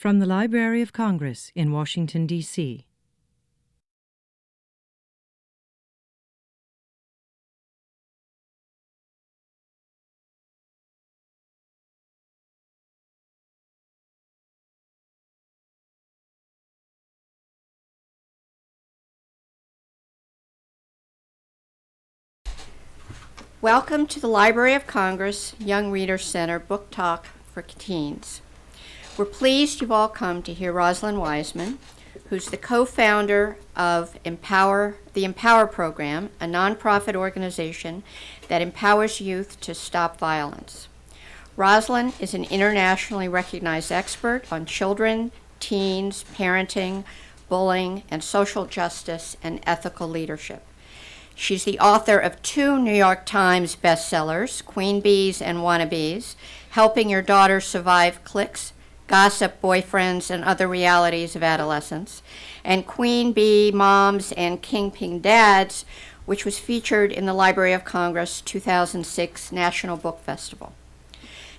From the Library of Congress in Washington, D.C. Welcome to the Library of Congress Young Readers Center Book Talk for Teens. We're pleased you've all come to hear Rosalind Wiseman, who's the co-founder of the Empower Program, a nonprofit organization that empowers youth to stop violence. Rosalind is an internationally recognized expert on children, teens, parenting, bullying, and social justice and ethical leadership. She's the author of 2 New York Times bestsellers, Bees and Wannabes, Helping Your Daughter Survive Cliques, Gossip, Boyfriends, and Other Realities of Adolescence, and Queen Bee Moms and Kingpin Dads, which was featured in the Library of Congress 2006 National Book Festival.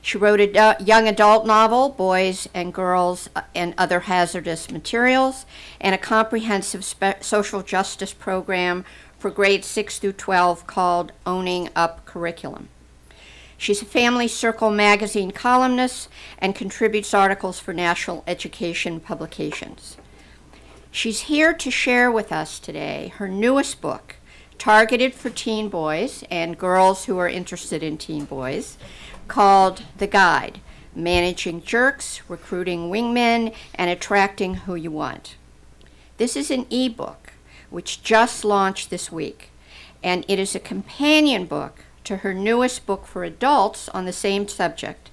She wrote a young adult novel, Boys and Girls and Other Hazardous Materials, and a comprehensive social justice program for grades 6 through 12 called Owning Up Curriculum. She's a Family Circle magazine columnist and contributes articles for national education publications. She's here to share with us today her newest book, targeted for teen boys and girls who are interested in teen boys, called The Guide, Managing Jerks, Recruiting Wingmen, and Attracting Who You Want. This is an ebook which just launched this week, and it is a companion book to her newest book for adults on the same subject,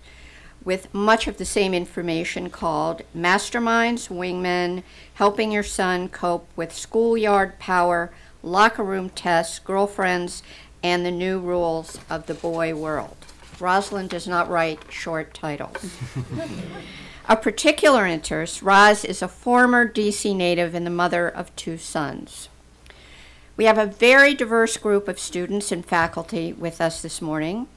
with much of the same information, called Masterminds, Wingmen, Helping Your Son Cope with Schoolyard Power, Locker Room Tests, Girlfriends, and the New Rules of the Boy World. Rosalind does not write short titles. Of particular interest, Roz is a former D.C. native and the mother of 2 sons. We have a very diverse group of students and faculty with us this morning.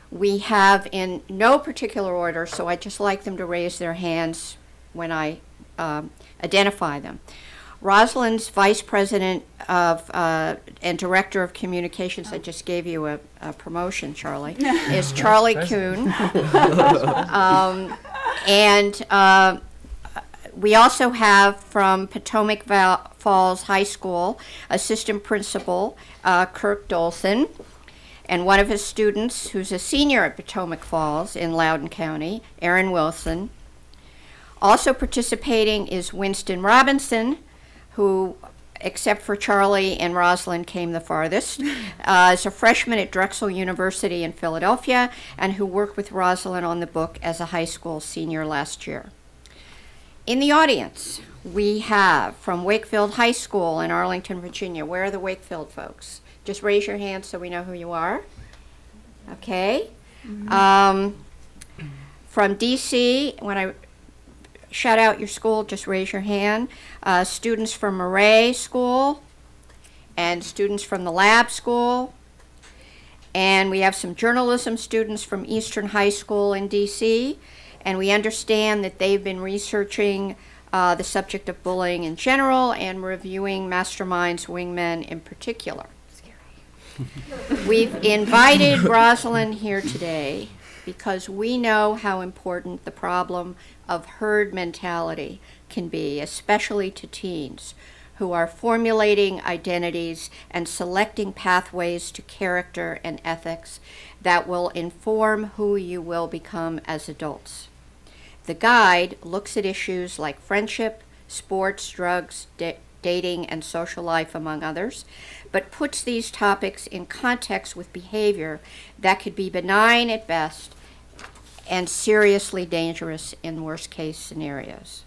We have, in no particular order, so I'd just like them to raise their hands when I identify them. Rosalind's Vice President of and Director of Communications, I just gave you a promotion, Charlie, is Charlie Kuhn. And we also have from Potomac Falls High School, Assistant Principal Kirk Dolson, and one of his students who's a senior at Potomac Falls in Loudoun County, Aaron Wilson. Also participating is Winston Robinson, who, except for Charlie and Rosalind, came the farthest, is a freshman at Drexel University in Philadelphia, and who worked with Rosalind on the book as a high school senior last year. In the audience, we have from Wakefield High School in Arlington, Virginia. Where are the Wakefield folks? Just raise your hand so we know who you are. Okay. From D.C., when I shout out your school, just raise your hand. Students from Murray School and students from the Lab School. And we have some journalism students from Eastern High School in D.C. And we understand that they've been researching the subject of bullying in general and reviewing Masterminds, Wingmen in particular. We've invited Rosalind here today because we know how important the problem of herd mentality can be, especially to teens who are formulating identities and selecting pathways to character and ethics that will inform who you will become as adults. The Guide looks at issues like friendship, sports, drugs, dating, and social life, among others, but puts these topics in context with behavior that could be benign at best and seriously dangerous in worst-case scenarios.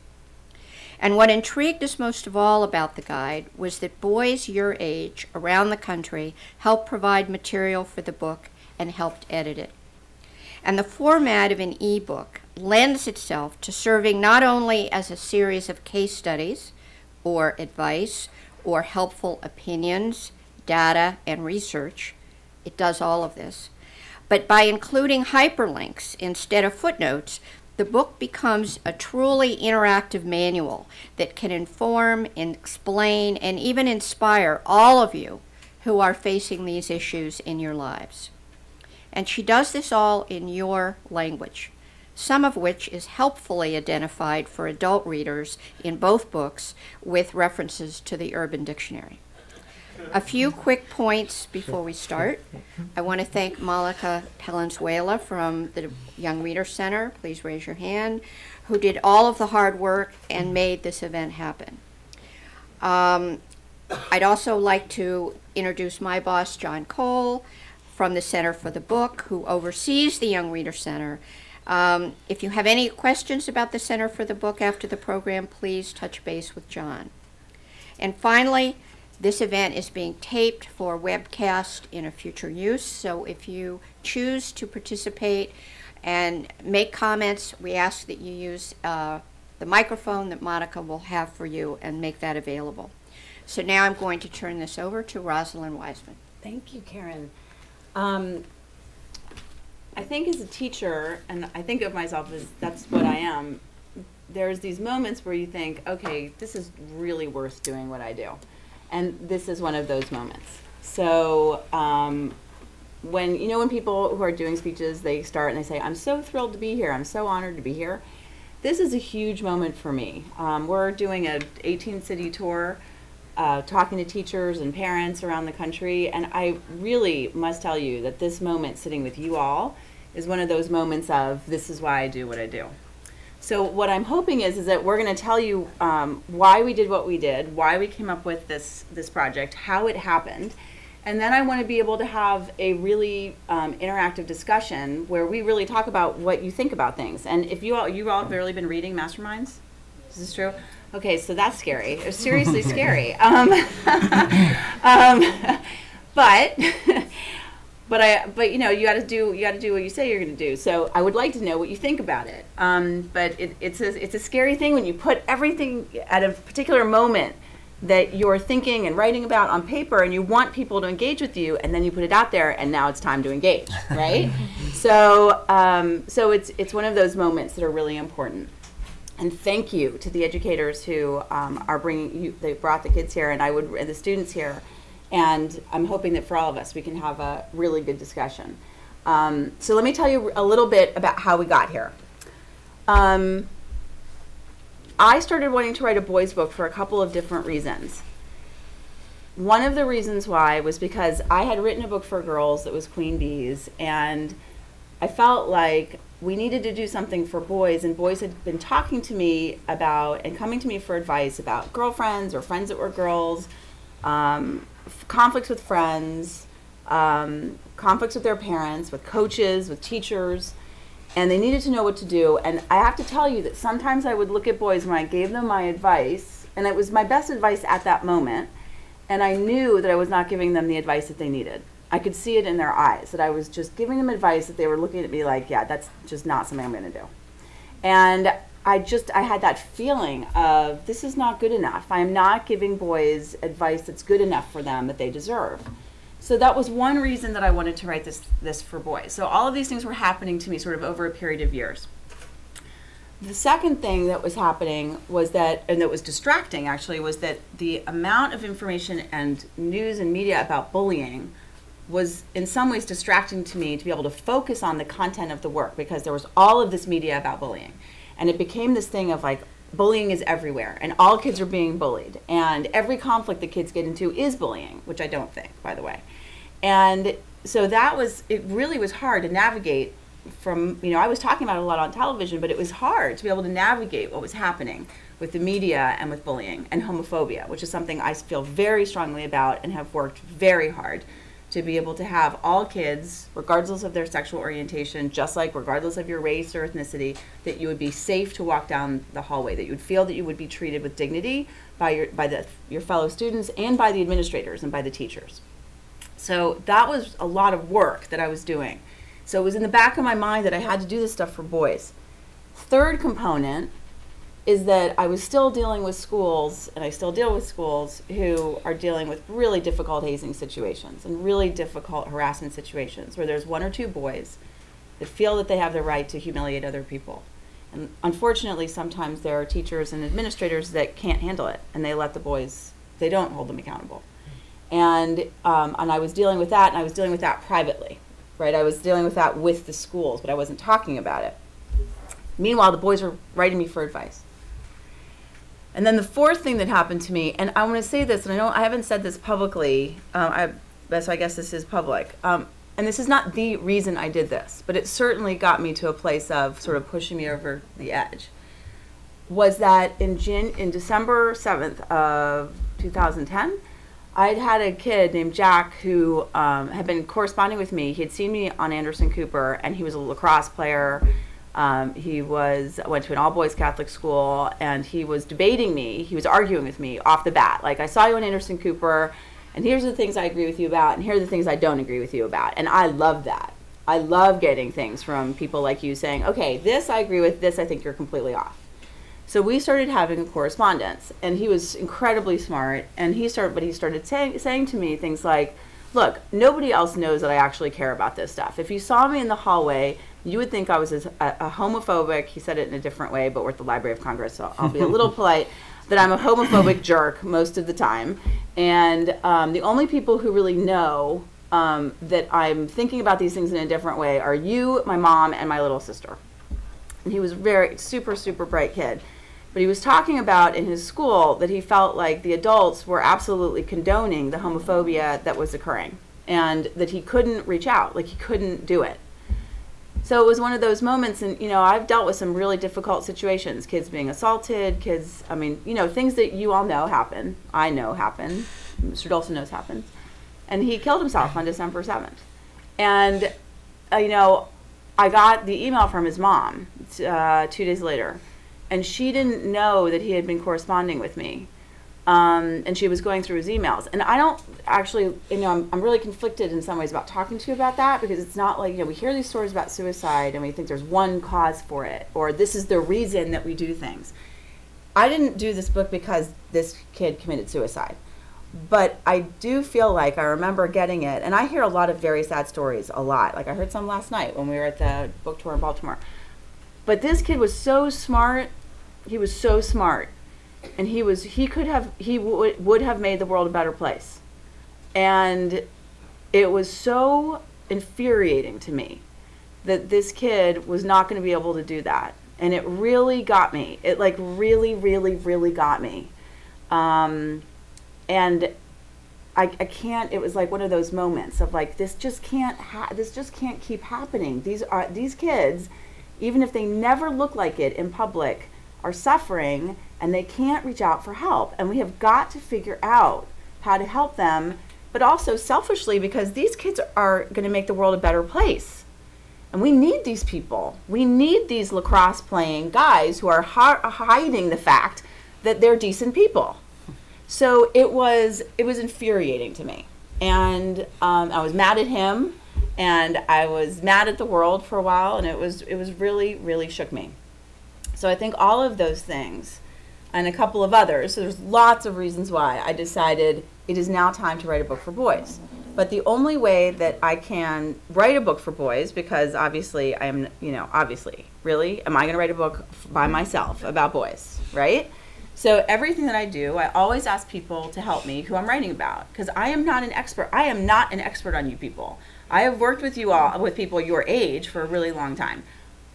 And what intrigued us most of all about the Guide was that boys your age around the country helped provide material for the book and helped edit it. And the format of an ebook lends itself to serving not only as a series of case studies or advice or helpful opinions, data, and research. It does all of this. But by including hyperlinks instead of footnotes, The book becomes a truly interactive manual that can inform, explain, and even inspire all of you who are facing these issues in your lives. And she does this all in your language, some of which is helpfully identified for adult readers in both books with references to the Urban Dictionary. A few quick points before we start. I want to thank Malika Palenzuela from the Young Reader Center, please raise your hand, who did all of the hard work and made this event happen. I'd also like to introduce my boss, John Cole, from the Center for the Book, who oversees the Young Reader Center. If you have any questions about the Center for the Book after the program, please touch base with John. And finally, this event is being taped for webcast in a future use, so if you choose to participate and make comments, we ask that you use the microphone that Monica will have for you and make that available. So now I'm going to turn this over to Rosalind Wiseman. Thank you, Karen. I think as a teacher, and I think of myself as that's what I am, there's these moments where you think, okay, this is really worth doing what I do. And this is one of those moments. So when people who are doing speeches, they start and they say, I'm so thrilled to be here. I'm so honored to be here. This is a huge moment for me. We're doing an 18-city tour, talking to teachers and parents around the country. And I really must tell you that this moment sitting with you all is one of those moments of this is why I do what I do. So what I'm hoping is that we're going to tell you why we did what we did, why we came up with this project, how it happened, and then I want to be able to have a really interactive discussion where we really talk about what you think about things. And if you all have really been reading Masterminds? Is this true? Okay, so that's scary. It's seriously scary. But you know, you got to do what you say you're going to do. So I would like to know what you think about it. But it's a scary thing when you put everything at a particular moment that you're thinking and writing about on paper, and you want people to engage with you, and then you put it out there, and now it's time to engage, right? So it's one of those moments that are really important. And thank you to the educators who are bringing you. They brought the kids here, and the students here. And I'm hoping that for all of us, we can have a really good discussion. So let me tell you a little bit about how we got here. I started wanting to write a boys' book for a couple of different reasons. One of the reasons why was because I had written a book for girls that was Queen Bees, and I felt like we needed to do something for boys, and boys had been talking to me about and coming to me for advice about girlfriends or friends that were girls, conflicts with friends, conflicts with their parents, with coaches, with teachers, and they needed to know what to do. And I have to tell you that sometimes I would look at boys when I gave them my advice, and it was my best advice at that moment, and I knew that I was not giving them the advice that they needed. I could see it in their eyes, that I was just giving them advice that they were looking at me like, yeah, that's just not something I'm going to do. And I had that feeling of this is not good enough. I'm not giving boys advice that's good enough for them that they deserve. So that was one reason that I wanted to write this for boys. So all of these things were happening to me sort of over a period of years. The second thing that was happening was that, and that was distracting actually, was that the amount of information and news and media about bullying was in some ways distracting to me to be able to focus on the content of the work, because there was all of this media about bullying. And it became this thing of like, bullying is everywhere, and all kids are being bullied, and every conflict that kids get into is bullying, which I don't think, by the way. And so it really was hard to navigate from, I was talking about it a lot on television, but it was hard to be able to navigate what was happening with the media and with bullying and homophobia, which is something I feel very strongly about and have worked very hard to be able to have all kids, regardless of their sexual orientation, just like regardless of your race or ethnicity, that you would be safe to walk down the hallway, that you would feel that you would be treated with dignity by your fellow students and by the administrators and by the teachers. So that was a lot of work that I was doing. So it was in the back of my mind that I had to do this stuff for boys. Third component is that I was still dealing with schools, and I still deal with schools who are dealing with really difficult hazing situations and really difficult harassment situations where there's one or two boys that feel that they have the right to humiliate other people. And unfortunately, sometimes there are teachers and administrators that can't handle it, and they let the boys, they don't hold them accountable. And I was dealing with that, and I was dealing with that privately, right? I was dealing with that with the schools, but I wasn't talking about it. Meanwhile, the boys were writing me for advice. And then the fourth thing that happened to me, and I want to say this, and I haven't said this publicly, so I guess this is public. And this is not the reason I did this, but it certainly got me to a place of sort of pushing me over the edge, was that in December 7th of 2010, I'd had a kid named Jack who had been corresponding with me. He had seen me on Anderson Cooper, and he was a lacrosse player. He went to an all-boys Catholic school, and he was debating me. He was arguing with me off the bat. Like, I saw you on Anderson Cooper, and here's the things I agree with you about, and here are the things I don't agree with you about. And I love that. I love getting things from people like you saying, okay, this I agree with, this I think you're completely off. So we started having a correspondence, and he was incredibly smart, and he started saying to me things like, look, nobody else knows that I actually care about this stuff. If you saw me in the hallway, you would think I was a homophobic, he said it in a different way, but we're at the Library of Congress, so I'll be a little polite, that I'm a homophobic jerk most of the time. And the only people who really know that I'm thinking about these things in a different way are you, my mom, and my little sister. And he was very super, super bright kid. But he was talking about in his school that he felt like the adults were absolutely condoning the homophobia that was occurring, and that he couldn't reach out, like he couldn't do it. So it was one of those moments, and I've dealt with some really difficult situations, kids being assaulted, things that you all know happen, I know happen, Mr. Dolson knows happens. And he killed himself on December 7th. And, I got the email from his mom 2 days later. And she didn't know that he had been corresponding with me. And she was going through his emails. And I don't actually, I'm really conflicted in some ways about talking to you about that, because it's not like, we hear these stories about suicide and we think there's one cause for it, or this is the reason that we do things. I didn't do this book because this kid committed suicide. But I do feel like I remember getting it. And I hear a lot of very sad stories, a lot. Like I heard some last night when we were at the book tour in Baltimore. But this kid was so smart. He was so smart, and he would have made the world a better place. And it was so infuriating to me that this kid was not going to be able to do that. And it really got me. It like really, really, really got me. And I can't, it was like one of those moments of like, this just can't keep happening. These kids, even if they never look like it in public, are suffering, and they can't reach out for help. And we have got to figure out how to help them, but also selfishly, because these kids are going to make the world a better place. And we need these people. We need these lacrosse playing guys who are hiding the fact that they're decent people. So it was infuriating to me. And I was mad at him, and I was mad at the world for a while, and it was really, really shook me. So I think all of those things, and a couple of others, so there's lots of reasons why I decided it is now time to write a book for boys. But the only way that I can write a book for boys, because obviously am I going to write a book by myself about boys, right? So everything that I do, I always ask people to help me who I'm writing about, because I am not an expert. I am not an expert on you people. I have worked with with people your age for a really long time.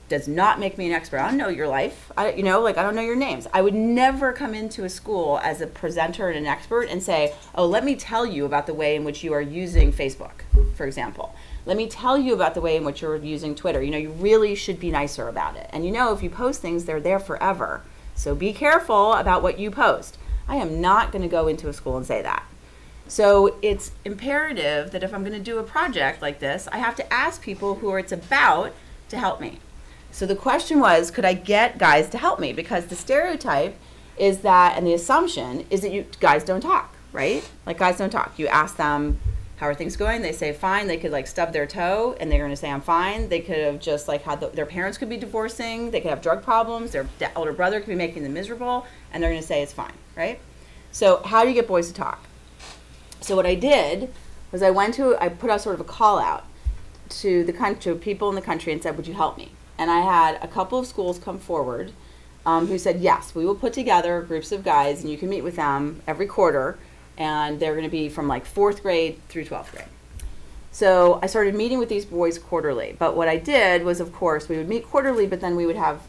Does not make me an expert. I don't know your life. I don't know your names. I would never come into a school as a presenter and an expert and say, oh, let me tell you about the way in which you are using Facebook, for example. Let me tell you about the way in which you're using Twitter. You really should be nicer about it. And if you post things, they're there forever. So be careful about what you post. I am not going to go into a school and say that. So it's imperative that if I'm going to do a project like this, I have to ask people who it's about to help me. So the question was, could I get guys to help me? Because the stereotype is that, and the assumption is that you guys don't talk, right? Like guys don't talk. You ask them, how are things going? They say fine. They could like stub their toe and they're going to say I'm fine. They could have just like had their parents could be divorcing. They could have drug problems. Their older brother could be making them miserable, and they're going to say it's fine, right? So how do you get boys to talk? So what I did was I put out sort of a call out to people in the country and said, would you help me? and I had a couple of schools come forward who said, yes, we will put together groups of guys and you can meet with them every quarter, and they're going to be from like 4th grade through 12th grade. So I started meeting with these boys quarterly. But what I did was, of course, we would meet quarterly, but then we would have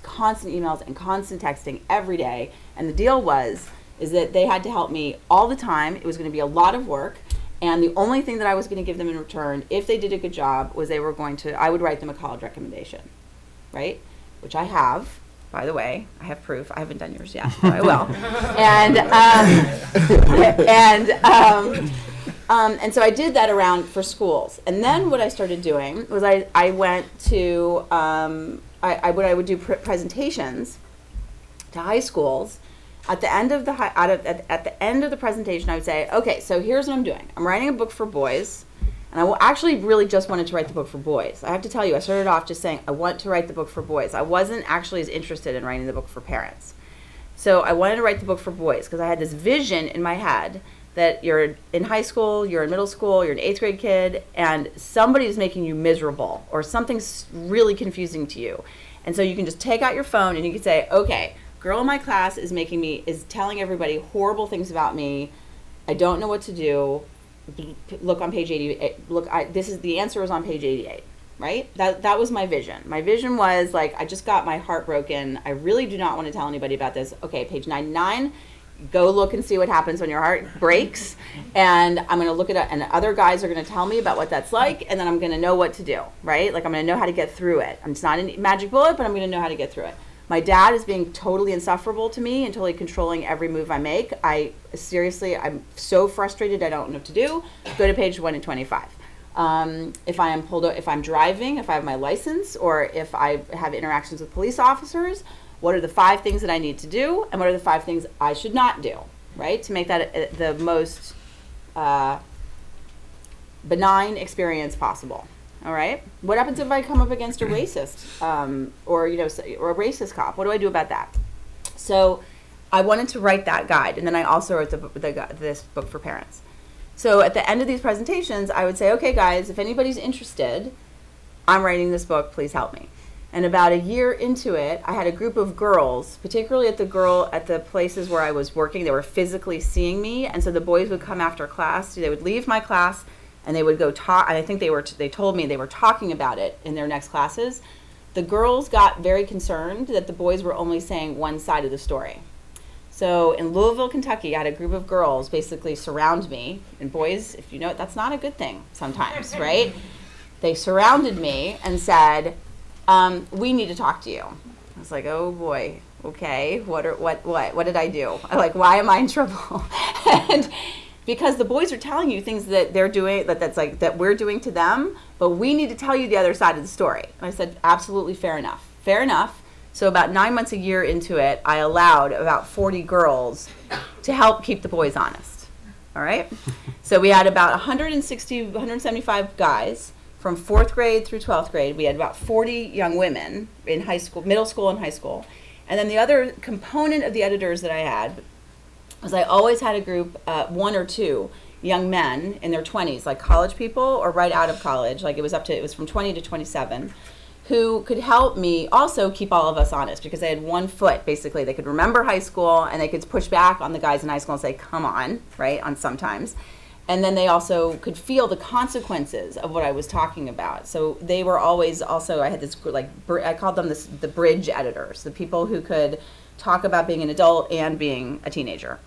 constant emails and constant texting every day. And the deal is that they had to help me all the time. It was going to be a lot of work. And the only thing that I was going to give them in return, if they did a good job, was I would write them a college recommendation, right? Which I have, by the way. I have proof. I haven't done yours yet, but I will. And so I did that around for schools. And then what I started doing was I went to, I would do presentations to high schools. At the end of the presentation, I would say, okay, so here's what I'm doing. I'm writing a book for boys, and I actually really just wanted to write the book for boys. I have to tell you, I started off just saying I want to write the book for boys. I wasn't actually as interested in writing the book for parents. So I wanted to write the book for boys because I had this vision in my head that you're in high school, you're in middle school, you're an 8th grade kid, and somebody's making you miserable or something's really confusing to you. And so you can just take out your phone and you can say, okay, girl in my class is telling everybody horrible things about me. I don't know what to do. Look on page 88. The answer is on page 88, right? That was my vision. My vision was like, I just got my heart broken. I really do not want to tell anybody about this. Okay, page 99. Go look and see what happens when your heart breaks. And I'm going to look at it, and other guys are going to tell me about what that's like, and then I'm going to know what to do, right? Like I'm going to know how to get through it. It's not a magic bullet, but I'm going to know how to get through it. My dad is being totally insufferable to me and totally controlling every move I make. I'm so frustrated I don't know what to do. Go to page 1 and 25. If I'm driving, if I have my license, or if I have interactions with police officers, what are the 5 things that I need to do, and what are the 5 things I should not do, right? To make that the most benign experience possible. All right. What happens if I come up against a racist, or a racist cop? What do I do about that? So, I wanted to write that guide, and then I also wrote this book for parents. So at the end of these presentations, I would say, okay, guys, if anybody's interested, I'm writing this book. Please help me. And about a year into it, I had a group of girls, particularly at the places where I was working. They were physically seeing me, and so the boys would come after class. They would leave my class. And they would go talk, and I think they told me they were talking about it in their next classes. The girls got very concerned that the boys were only saying one side of the story. So in Louisville, Kentucky, I had a group of girls basically surround me. And boys, if you know it, that's not a good thing sometimes, right? They surrounded me and said, we need to talk to you. I was like, oh boy, okay, what did I do? Why am I in trouble? And because the boys are telling you things that they're doing, that we're doing to them, but we need to tell you the other side of the story. And I said, absolutely, fair enough. Fair enough. So about 9 months, a year into it, I allowed about 40 girls to help keep the boys honest. All right? So we had about 175 guys from 4th grade through 12th grade. We had about 40 young women in high school, middle school and high school. And then the other component of the editors that I had was I always had a group, 1 or 2 young men in their 20s, like college people or right out of college. Like it was from 20 to 27, who could help me also keep all of us honest, because they had one foot, basically. They could remember high school, and they could push back on the guys in high school and say, come on, right, on sometimes. And then they also could feel the consequences of what I was talking about. So they were always also, I had this, I called them the bridge editors, the people who could talk about being an adult and being a teenager.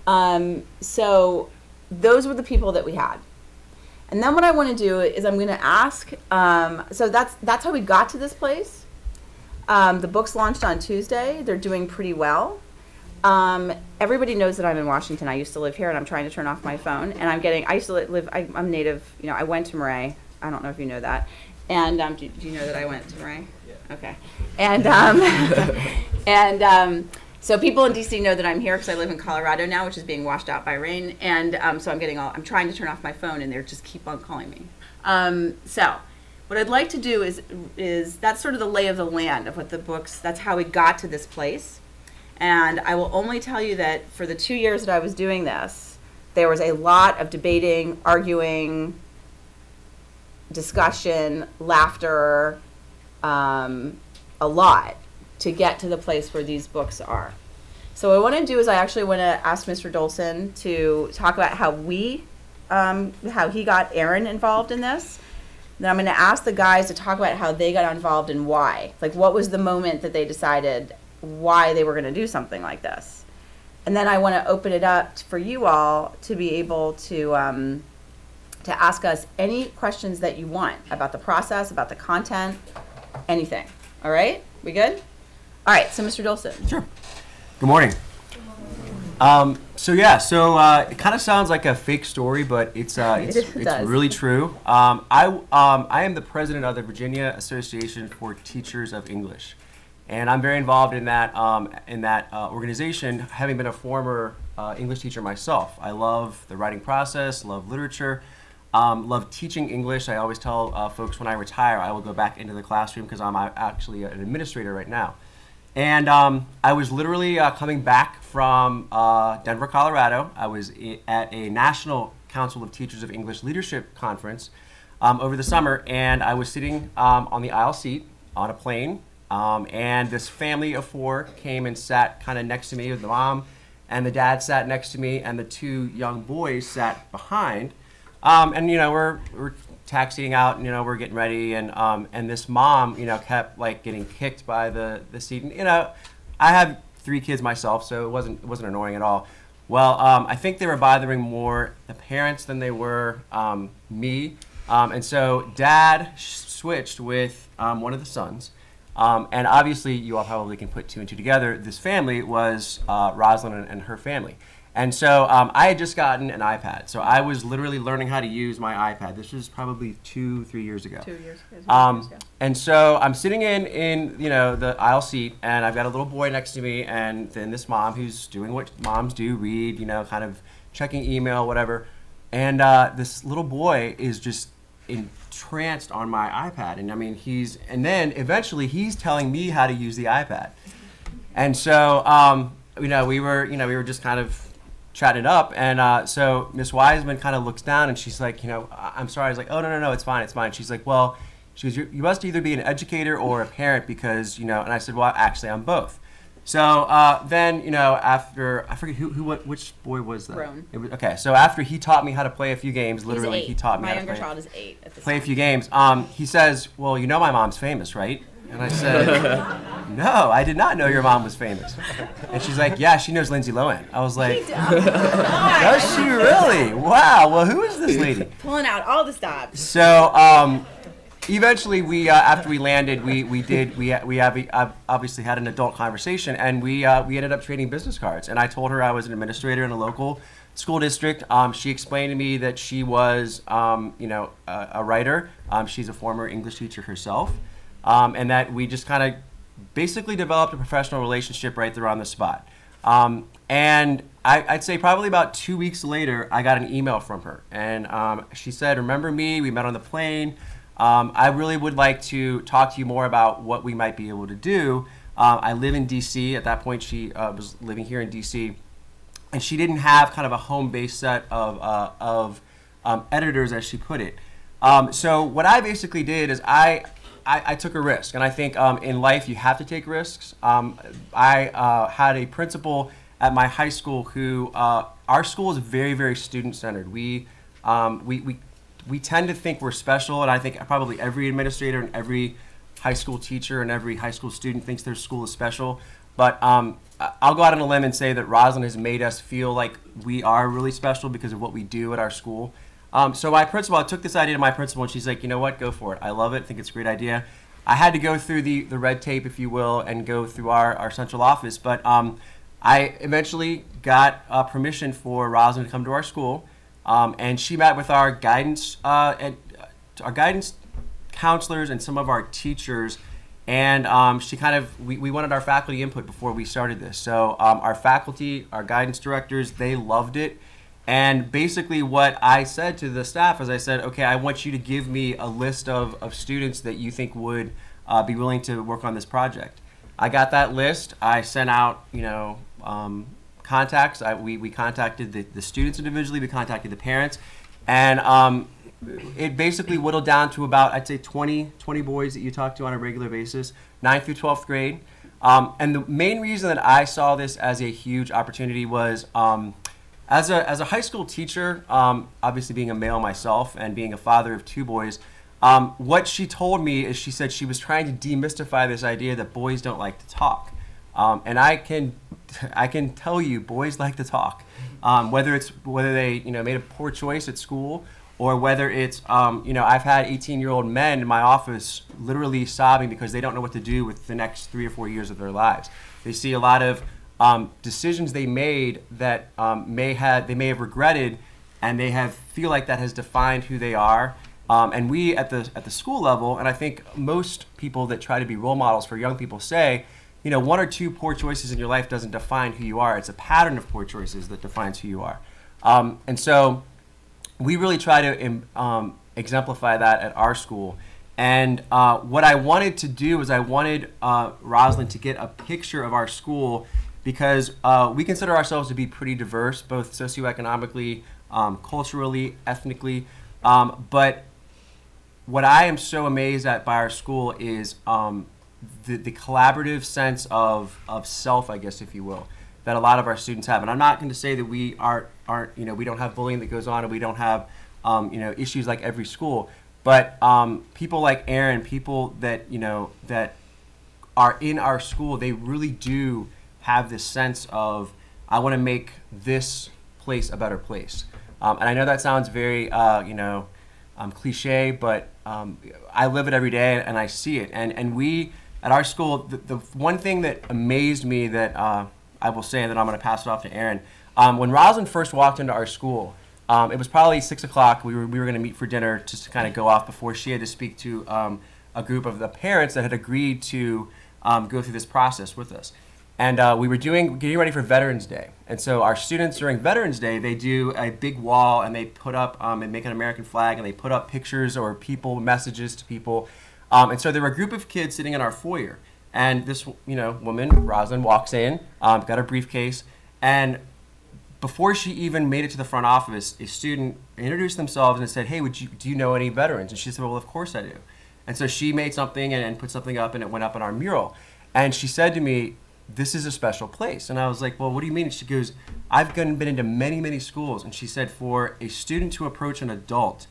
So those were the people that we had. And then what I want to do is I'm going to ask, so that's how we got to this place. The book's launched on Tuesday. They're doing pretty well. Everybody knows that I'm in Washington. I used to live here, and I'm trying to turn off my phone. And I'm native, I went to Murray. I don't know if you know that. And do you know that I went to Murray? Yeah. Okay. And so people in DC know that I'm here because I live in Colorado now, which is being washed out by rain. And so I'm trying to turn off my phone, and they just keep on calling me. So what I'd like to do is that's sort of the lay of the land of what the books, that's how we got to this place. And I will only tell you that for the 2 years that I was doing this, there was a lot of debating, arguing, discussion, laughter, a lot to get to the place where these books are. So what I want to do is I actually want to ask Mr. Dolson to talk about how he got Aaron involved in this. Then I'm going to ask the guys to talk about how they got involved and why. Like, what was the moment that they decided why they were going to do something like this? And then I want to open it up for you all to be able to ask us any questions that you want about the process, about the content, anything. All right? We good? All right, so Mr. Dolson. Sure. Good morning. So it kind of sounds like a fake story, but it's really true. I am the president of the Virginia Association for Teachers of English, and I'm very involved in that organization, having been a former English teacher myself. I love the writing process, love literature, love teaching English. I always tell folks when I retire, I will go back into the classroom because I'm actually an administrator right now. And I was literally coming back from Denver, Colorado. I was at a National Council of Teachers of English Leadership Conference over the summer, and I was sitting on the aisle seat on a plane, and this family of four came and sat kind of next to me. The mom and the dad sat next to me, and the two young boys sat behind. And we're taxiing out, and we're getting ready, and this mom kept like getting kicked by the seat, and I have 3 kids myself, so it wasn't annoying at all. Well, I think they were bothering more the parents than they were me, and so dad switched with one of the sons, and obviously you all probably can put 2 and 2 together. This family was Rosalind and her family. And so I had just gotten an iPad. So I was literally learning how to use my iPad. This was probably 2-3 years ago. 2 years ago. And so I'm sitting in the aisle seat, and I've got a little boy next to me, and then this mom who's doing what moms do, read, kind of checking email, whatever. And this little boy is just entranced on my iPad. And I mean, then eventually he's telling me how to use the iPad. And so, we were just kind of chatting it up, and so Miss Wiseman kind of looks down, and she's like, I'm sorry. I was like, oh, no, it's fine. She's like, well, you must either be an educator or a parent because, and I said, well, actually, I'm both. So then, after, I forget which boy was that? Roan. Okay, so after he taught me how to play a few games, literally, He's 8. he taught me My how to younger child is 8 at this play a time. few games. He says, well, my mom's famous, right? And I said, no, I did not know your mom was famous. And she's like, yeah, she knows Lindsay Lohan. I was like, does she really? Wow, well, who is this lady? Pulling out all the stops. So eventually, we after we landed, we obviously had an adult conversation, and we ended up trading business cards. And I told her I was an administrator in a local school district. She explained to me that she was, a writer. She's a former English teacher herself. And that we just kind of basically developed a professional relationship right there on the spot. And I'd say probably about 2 weeks later, I got an email from her. And she said, remember me? We met on the plane. I really would like to talk to you more about what we might be able to do. I live in D.C. At that point, she was living here in D.C. And she didn't have kind of a home-based set of editors, as she put it. So what I basically did is I took a risk, and I think in life you have to take risks. I had a principal at my high school who, our school is very, very student-centered. We tend to think we're special, and I think probably every administrator and every high school teacher and every high school student thinks their school is special. But I'll go out on a limb and say that Rosalind has made us feel like we are really special because of what we do at our school. So my principal, I took this idea to my principal, and she's like, you know what, go for it. I love it. I think it's a great idea. I had to go through the red tape, if you will, and go through our central office. But I eventually got permission for Rosalind to come to our school, and she met with our guidance counselors and some of our teachers. And we wanted our faculty input before we started this. So our faculty, our guidance directors, they loved it. And basically what I said to the staff is I said, okay, I want you to give me a list of students that you think would be willing to work on this project. I got that list. I sent out, contacts. We contacted the students individually. We contacted the parents. And it basically whittled down to about, I'd say 20 boys that you talk to on a regular basis, 9th through 12th grade. And the main reason that I saw this as a huge opportunity was, as a high school teacher, obviously being a male myself and being a father of 2 boys, what she told me is she said she was trying to demystify this idea that boys don't like to talk. And I can tell you, boys like to talk. Whether they made a poor choice at school, or whether it's I've had 18-year-old men in my office literally sobbing because they don't know what to do with the next 3 or 4 years of their lives. They see a lot of decisions they made that they may have regretted, and they feel like that has defined who they are. And we at the school level, and I think most people that try to be role models for young people say, 1 or 2 poor choices in your life doesn't define who you are. It's a pattern of poor choices that defines who you are. And so we really try to exemplify that at our school. And what I wanted to do is I wanted Rosalind to get a picture of our school, because we consider ourselves to be pretty diverse, both socioeconomically, culturally, ethnically. But what I am so amazed at by our school is the collaborative sense of self, I guess, if you will, that a lot of our students have. And I'm not going to say that we aren't we don't have bullying that goes on, and we don't have issues like every school. But people like Aaron, people that that are in our school, they really do have this sense of, I want to make this place a better place. And I know that sounds very cliche, but I live it every day and I see it. And we at our school, the one thing that amazed me that I will say, and then I'm going to pass it off to Aaron. When Rosalind first walked into our school, it was probably 6 o'clock. We were going to meet for dinner just to kind of go off before she had to speak to a group of the parents that had agreed to go through this process with us. And we were getting ready for Veterans Day. And so our students during Veterans Day, they do a big wall, and they put up and make an American flag, and they put up pictures or messages to people. And so there were a group of kids sitting in our foyer. And this woman, Rosalind, walks in, got her briefcase, and before she even made it to the front office, a student introduced themselves and said, "Hey, do you know any veterans?" And she said, "Well, of course I do." And so she made something and put something up, and it went up on our mural. And she said to me, "This is a special place." And I was like, "Well, what do you mean?" And she goes, "I've been into many, many schools." And she said, "For a student to approach an adult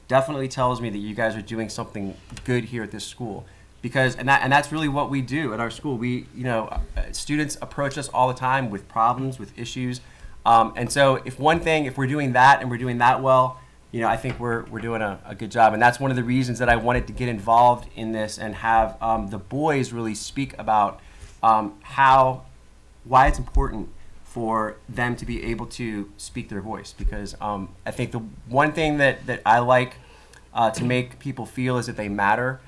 definitely tells me that you guys are doing something good here at this school." Because, and that's really what we do at our school. We, students approach us all the time with problems, with issues. And so if we're doing that and we're doing that well, I think we're doing a good job. And that's one of the reasons that I wanted to get involved in this and have the boys really speak about why it's important for them to be able to speak their voice. Because I think the one thing that I like to make people feel is that they matter.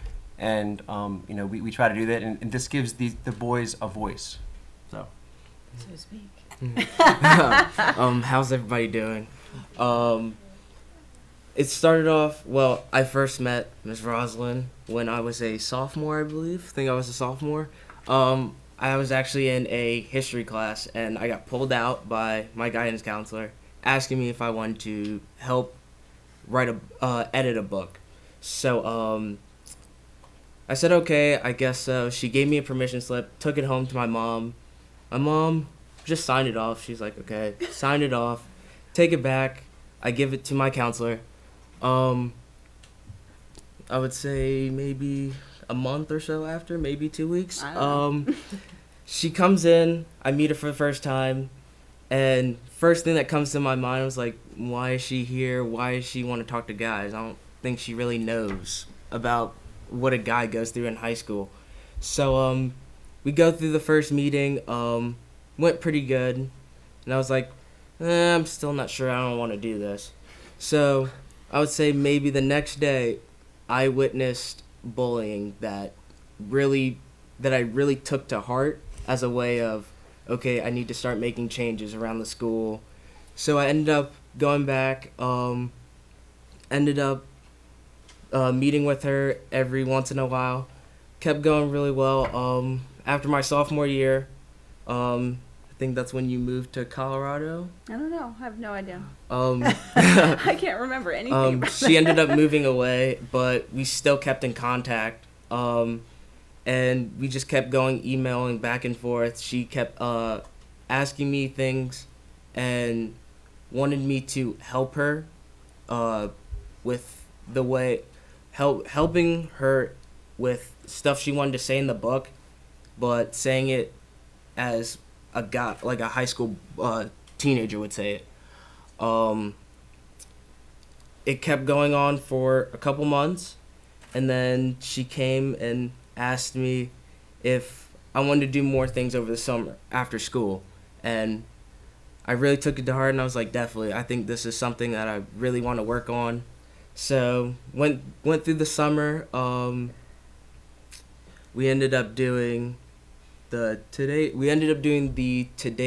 And we try to do that, and this gives the boys a voice. So speak. How's everybody doing? It started off, well, I first met Ms. Rosalind when I was a sophomore, I believe. I think I was a sophomore. I was actually in a history class, and I got pulled out by my guidance counselor asking me if I wanted to help edit a book. So I said, okay, I guess so. She gave me a permission slip, took it home to my mom. My mom just signed it off. She's like, okay, sign it off, take it back. I give it to my counselor. I would say maybe a month or so after, maybe 2 weeks. She comes in, I meet her for the first time, and first thing that comes to my mind was like, why is she here? Why does she want to talk to guys? I don't think she really knows about what a guy goes through in high school. So we go through the first meeting, went pretty good, and I was like, I'm still not sure, I don't want to do this. So I would say maybe the next day I witnessed bullying that I really took to heart as a way of, okay, I need to start making changes around the school. So I ended up going back, meeting with her every once in a while. Kept going really well. After my sophomore year, I think that's when you moved to Colorado. I don't know. I have no idea. I I can't remember anything about she ended up moving away, but we still kept in contact. And we just kept emailing back and forth. She kept asking me things and wanted me to help her with the way, helping her with stuff she wanted to say in the book, but saying it as a guy, like a high school teenager would say it. It kept going on for a couple months, and then she came and asked me if I wanted to do more things over the summer after school, and I really took it to heart, and I was like, definitely, I think this is something that I really want to work on. So went through the summer. We ended up doing the Today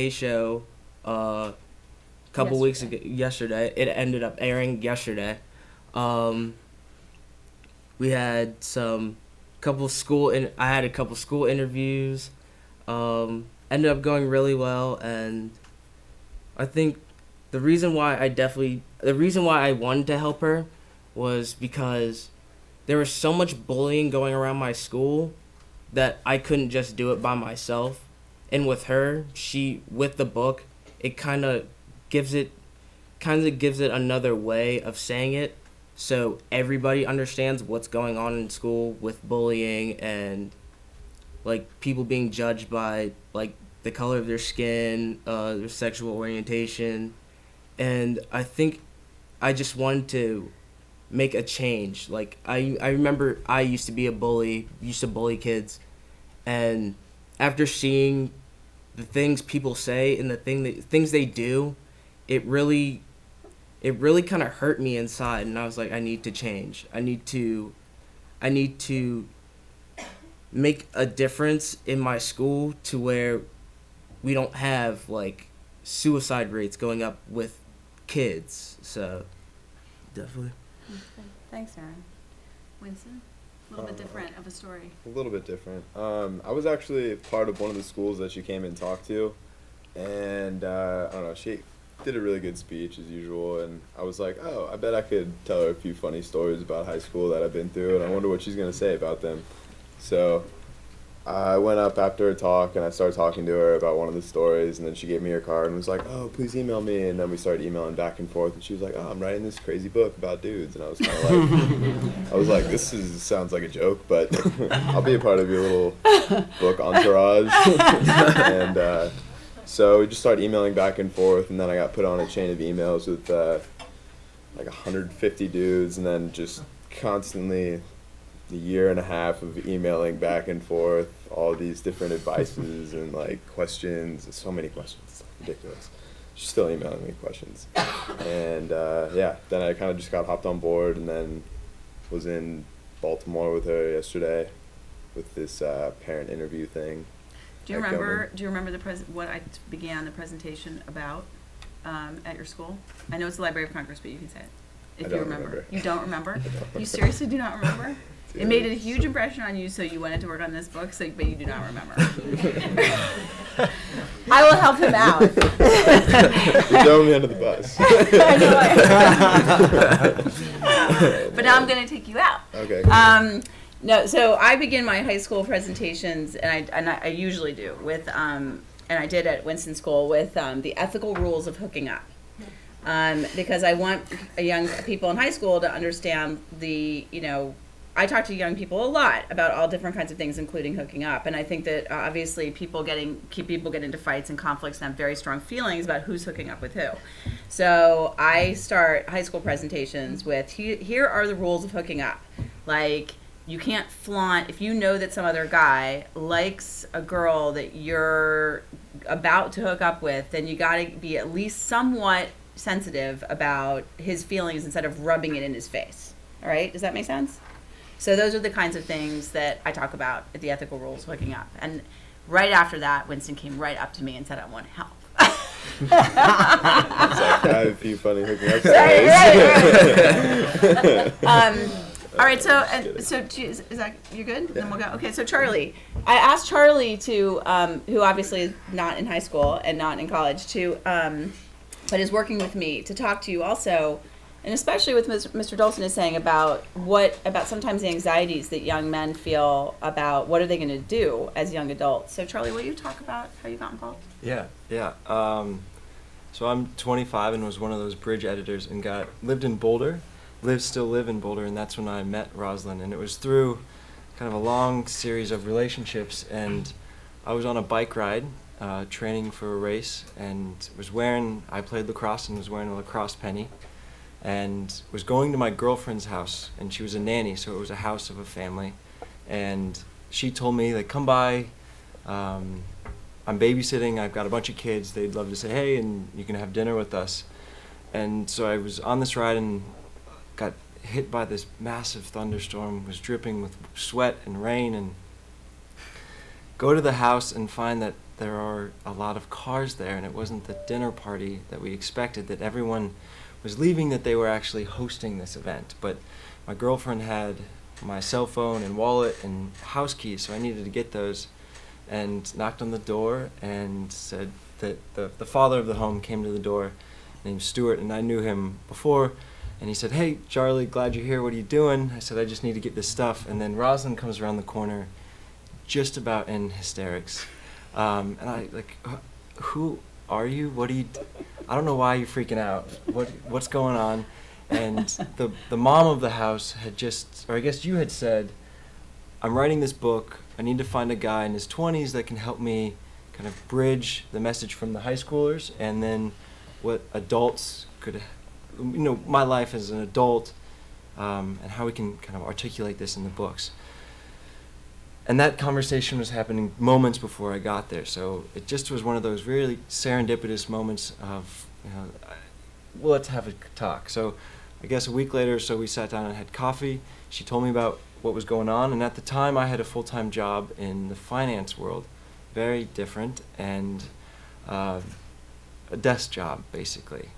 Show couple weeks ago. Yesterday, it ended up airing yesterday. We had I had a couple school interviews. Ended up going really well, and I think the reason why I wanted to help her was because there was so much bullying going around my school that I couldn't just do it by myself. And with her, with the book, it kind of gives it another way of saying it, so everybody understands what's going on in school with bullying and like people being judged by like the color of their skin, their sexual orientation. And I think I just wanted to make a change. Like I remember I used to be a bully, used to bully kids, and after seeing the things people say and the things they do, it really kind of hurt me inside, and I was like, I need to change. I need to make a difference in my school to where we don't have like suicide rates going up with kids. So definitely. Thanks, Aaron. Winston? A little bit different of a story. A little bit different. I was actually part of one of the schools that she came and talked to, and I don't know, she did a really good speech as usual, and I was like, oh, I bet I could tell her a few funny stories about high school that I've been through, and I wonder what she's going to say about them. So I went up after her talk, and I started talking to her about one of the stories, and then she gave me her card and was like, oh, please email me, and then we started emailing back and forth, and she was like, oh, I'm writing this crazy book about dudes, and I was kind of like, sounds like a joke, but I'll be a part of your little book entourage. And so we just started emailing back and forth, and then I got put on a chain of emails with like 150 dudes, and then just constantly a year and a half of emailing back and forth, all these different advices and like questions, so many questions, it's like ridiculous. She's still emailing me questions. And then I kind of just got hopped on board, and then was in Baltimore with her yesterday with this parent interview thing. Do you remember what I began the presentation about at your school? I know it's the Library of Congress, but you can say it if you remember. You don't remember? You seriously do not remember? It made a huge impression on you, so you wanted to work on this book, but you do not remember. I will help him out. You're throwing me under the bus. I know. But now I'm going to take you out. Okay. No, so I begin my high school presentations, and I usually do with, and I did at Winston School with the ethical rules of hooking up, because I want young people in high school to understand I talk to young people a lot about all different kinds of things, including hooking up, and I think that obviously people get into fights and conflicts and have very strong feelings about who's hooking up with who. So I start high school presentations with here are the rules of hooking up, like. You can't flaunt, if you know that some other guy likes a girl that you're about to hook up with, then you gotta be at least somewhat sensitive about his feelings instead of rubbing it in his face. All right, does that make sense? So those are the kinds of things that I talk about at the ethical rules of hooking up. And right after that, Winston came right up to me and said, I want help. It's like, I have a few funny hooking up stories. Right. All right, so Just kidding. is that you good? Then we'll go. Okay, so Charlie, I asked Charlie to, who obviously is not in high school and not in college, to, but is working with me to talk to you also, and especially with Mr. Dolson is saying about sometimes the anxieties that young men feel about what are they going to do as young adults. So Charlie, will you talk about how you got involved? Yeah. So I'm 25 and was one of those bridge editors and still live in Boulder, and that's when I met Rosalind. And it was through kind of a long series of relationships, and I was on a bike ride, training for a race, and I played lacrosse and was wearing a lacrosse penny, and was going to my girlfriend's house, and she was a nanny, so it was a house of a family, and she told me, like, come by, I'm babysitting, I've got a bunch of kids, they'd love to say hey, and you can have dinner with us. And so I was on this ride and got hit by this massive thunderstorm, was dripping with sweat and rain, and go to the house and find that there are a lot of cars there, and it wasn't the dinner party that we expected, that everyone was leaving, that they were actually hosting this event. But my girlfriend had my cell phone and wallet and house keys, so I needed to get those, and knocked on the door and said that the father of the home came to the door, named Stuart, and I knew him before, and he said, hey, Charlie, glad you're here, what are you doing? I said, I just need to get this stuff. And then Rosalind comes around the corner, just about in hysterics. And I, like, who are you? I don't know why you're freaking out. What's going on? And the mom of the house had just, or I guess you had said, I'm writing this book, I need to find a guy in his 20s that can help me kind of bridge the message from the high schoolers and then what adults could, my life as an adult, and how we can kind of articulate this in the books. And that conversation was happening moments before I got there, so it just was one of those really serendipitous moments of, well, let's have a talk. So I guess a week later or so we sat down and had coffee. She told me about what was going on, and at the time I had a full-time job in the finance world, very different, and a desk job, basically.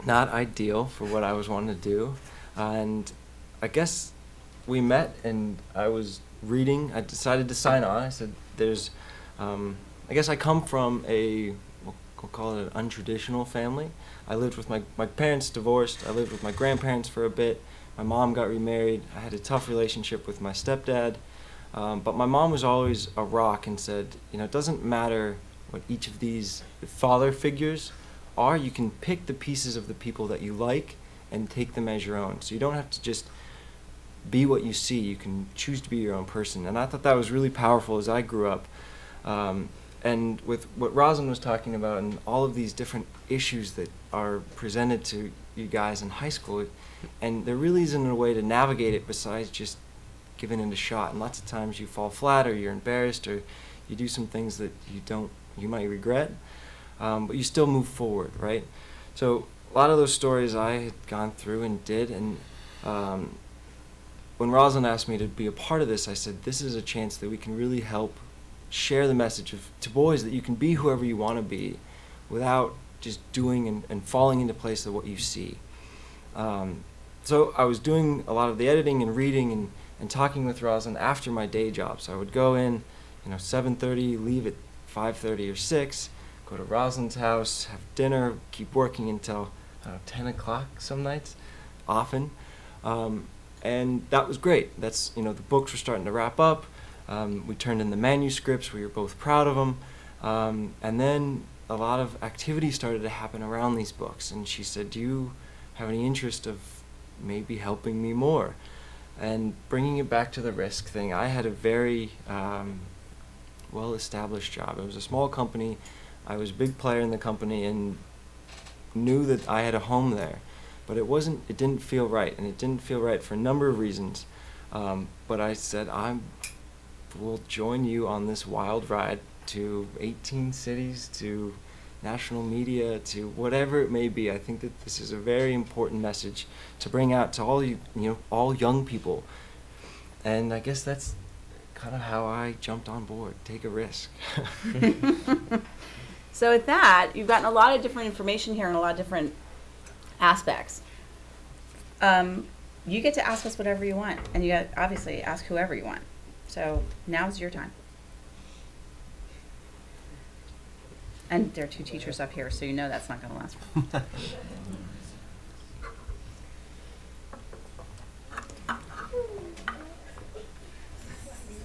Not ideal for what I was wanting to do, and I guess we met, and I was reading. I decided to sign on. I said, I guess I come from we'll call it an untraditional family. I lived with my parents divorced. I lived with my grandparents for a bit. My mom got remarried. I had a tough relationship with my stepdad. But my mom was always a rock and said, it doesn't matter what each of these father figures are. You can pick the pieces of the people that you like and take them as your own. So you don't have to just be what you see. You can choose to be your own person. And I thought that was really powerful as I grew up. And with what Rosalind was talking about and all of these different issues that are presented to you guys in high school, and there really isn't a way to navigate it besides just giving it a shot. And lots of times you fall flat, or you're embarrassed, or you do some things that you might regret, but you still move forward, right? So a lot of those stories I had gone through and did, and when Rosalind asked me to be a part of this, I said, this is a chance that we can really help share the message to boys that you can be whoever you want to be without just doing and falling into place of what you see. So I was doing a lot of the editing and reading and talking with Rosalind after my day job. So I would go in, 7:30, leave at 5:30 or 6, go to Rosalind's house, have dinner, keep working until 10 o'clock some nights, often. And that was great. That's, the books were starting to wrap up. We turned in the manuscripts. We were both proud of them. And then a lot of activity started to happen around these books. And she said, do you have any interest of maybe helping me more? And bringing it back to the risk thing, I had a very well-established job. It was a small company. I was a big player in the company and knew that I had a home there. But it didn't feel right. And it didn't feel right for a number of reasons. But I said, will join you on this wild ride to 18 cities, to national media, to whatever it may be. I think that this is a very important message to bring out to all all young people. And I guess that's kind of how I jumped on board. Take a risk. So with that, you've gotten a lot of different information here and a lot of different aspects. you get to ask us whatever you want, and you got obviously ask whoever you want. So now's your time. And there are 2 teachers up here, so you know that's not going to last.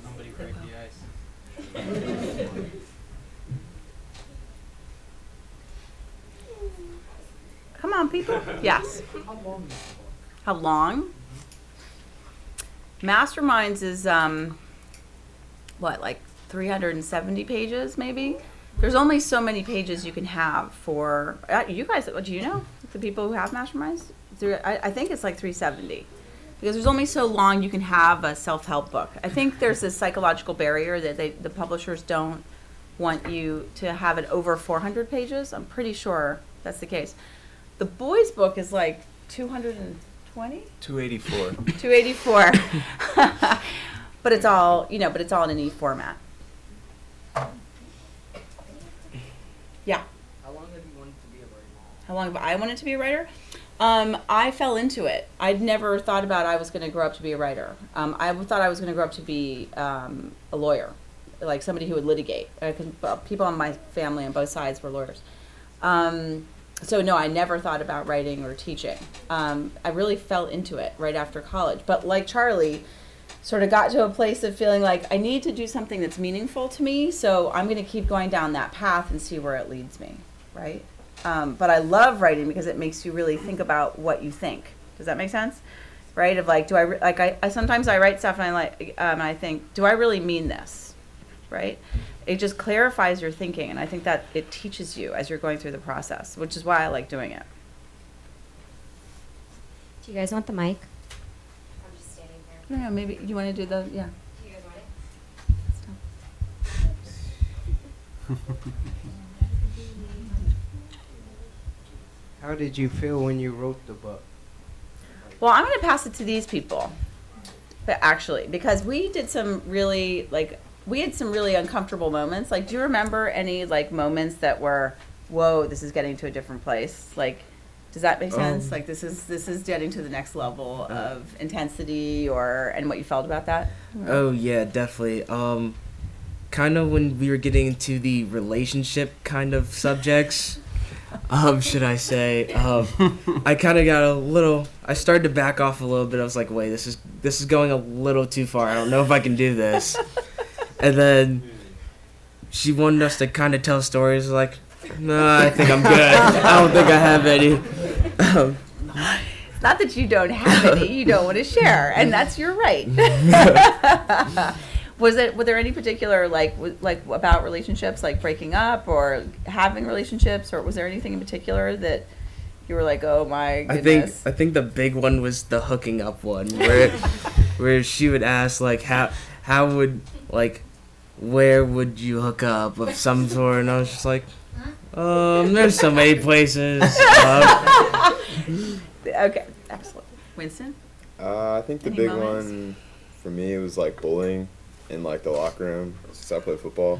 Somebody break the ice. Come on, people. Yes. How long? Masterminds is what, like 370 pages, maybe? There's only so many pages you can have for you guys. Do you know the people who have masterminds? I think it's like 370 because there's only so long you can have a self-help book. I think there's this psychological barrier that the publishers don't want you to have it over 400 pages. I'm pretty sure that's the case. The boys' book is like 220. 284. 284. But it's all in an e format. Yeah. How long have you wanted to be a writer? How long have I wanted to be a writer? I fell into it. I'd never thought about I was going to grow up to be a writer. I thought I was going to grow up to be a lawyer, like somebody who would litigate. People in my family on both sides were lawyers. So no, I never thought about writing or teaching. I really fell into it right after college. But like Charlie, sort of got to a place of feeling like I need to do something that's meaningful to me, so I'm going to keep going down that path and see where it leads me, right? But I love writing because it makes you really think about what you think. Does that make sense? Right? Of like, I sometimes I write stuff and I think, do I really mean this? Right? It just clarifies your thinking, and I think that it teaches you as you're going through the process, which is why I like doing it. Do you guys want the mic? I'm just standing there. No, maybe you want to do the, yeah. Do you guys want it? How did you feel when you wrote the book? Well, I'm going to pass it to these people, but actually, because we did some really, we had some really uncomfortable moments. Like, do you remember any, moments that were, whoa, this is getting to a different place? Like, does that make sense? Like, this is getting to the next level of intensity and what you felt about that? Oh yeah, definitely. Kind of when we were getting into the relationship kind of subjects, should I say? I kind of got I started to back off a little bit. I was like, wait, this is going a little too far. I don't know if I can do this. And then she wanted us to kind of tell stories. Like, no, I think I'm good. I don't think I have any. It's not that you don't have any, you don't want to share, and that's your right. Were there any particular like about relationships, like breaking up or having relationships, or was there anything in particular that you were like, oh my goodness? I think the big one was the hooking up one, where she would ask like how would where would you hook up of some sort, and I was just like, there's so many places. Okay, excellent. Winston? I think the Any big moments? one for me was bullying in the locker room, since I play football.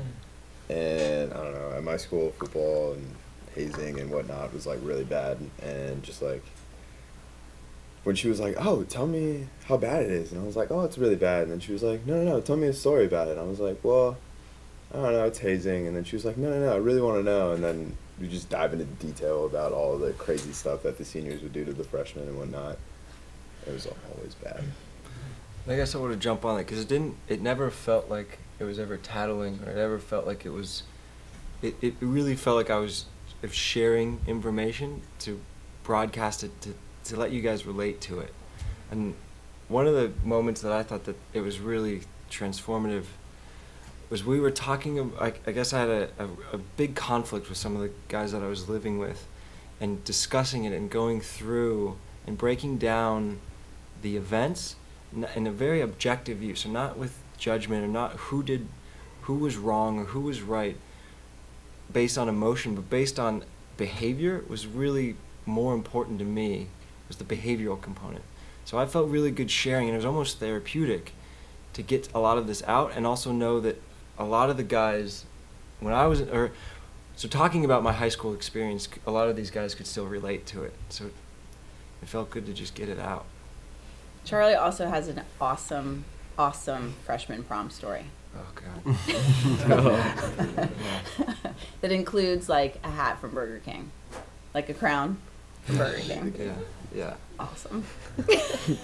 And I don't know, at my school, football and hazing and whatnot was really bad. And just when she was like, oh, tell me how bad it is. And I was like, oh, it's really bad. And then she was like, no, tell me a story about it. And I was like, well, I don't know, it's hazing. And then she was like, no, I really want to know. And then we just dive into detail about all the crazy stuff that the seniors would do to the freshmen and whatnot. It was always bad. I guess I would have jumped on it because it never felt like it was ever tattling, or it ever felt like it was, it really felt like I was sharing information to broadcast it to let you guys relate to it. And one of the moments that I thought that it was really transformative was we were talking, I guess I had a big conflict with some of the guys that I was living with, and discussing it and going through and breaking down the events in a very objective view, so not with judgment, or not who was wrong or who was right based on emotion, but based on behavior was really more important to me, was the behavioral component. So I felt really good sharing, and it was almost therapeutic to get a lot of this out, and also know that a lot of the guys, so talking about my high school experience, a lot of these guys could still relate to it. So it felt good to just get it out. Charlie also has an awesome, awesome freshman prom story. Oh God. That includes like a hat from Burger King, like a crown from Burger King. Yeah. Yeah. Awesome.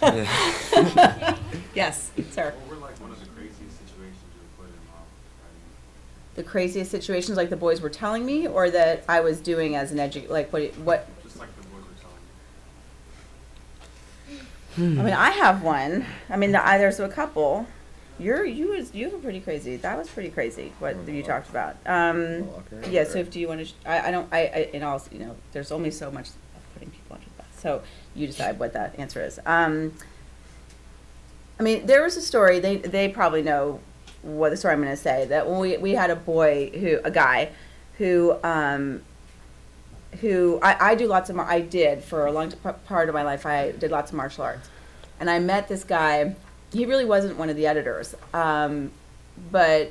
Yeah. Yes, sir. What were like one of the craziest situations you were put in, Mom? The craziest situations, like the boys were telling me, or that I was doing as an like what? Just like the boys were telling you. I mean, I have one. I mean, there's a couple. You were pretty crazy. That was pretty crazy. What you talked about. Yeah. So if do you want to? I don't. I in all, there's only so much of putting people under the bus. So you decide what that answer is. I mean, there was a story. They probably know what the story I'm going to say. That when we had a guy who I do lots of. I did for a long part of my life. I did lots of martial arts, and I met this guy. He really wasn't one of the editors, but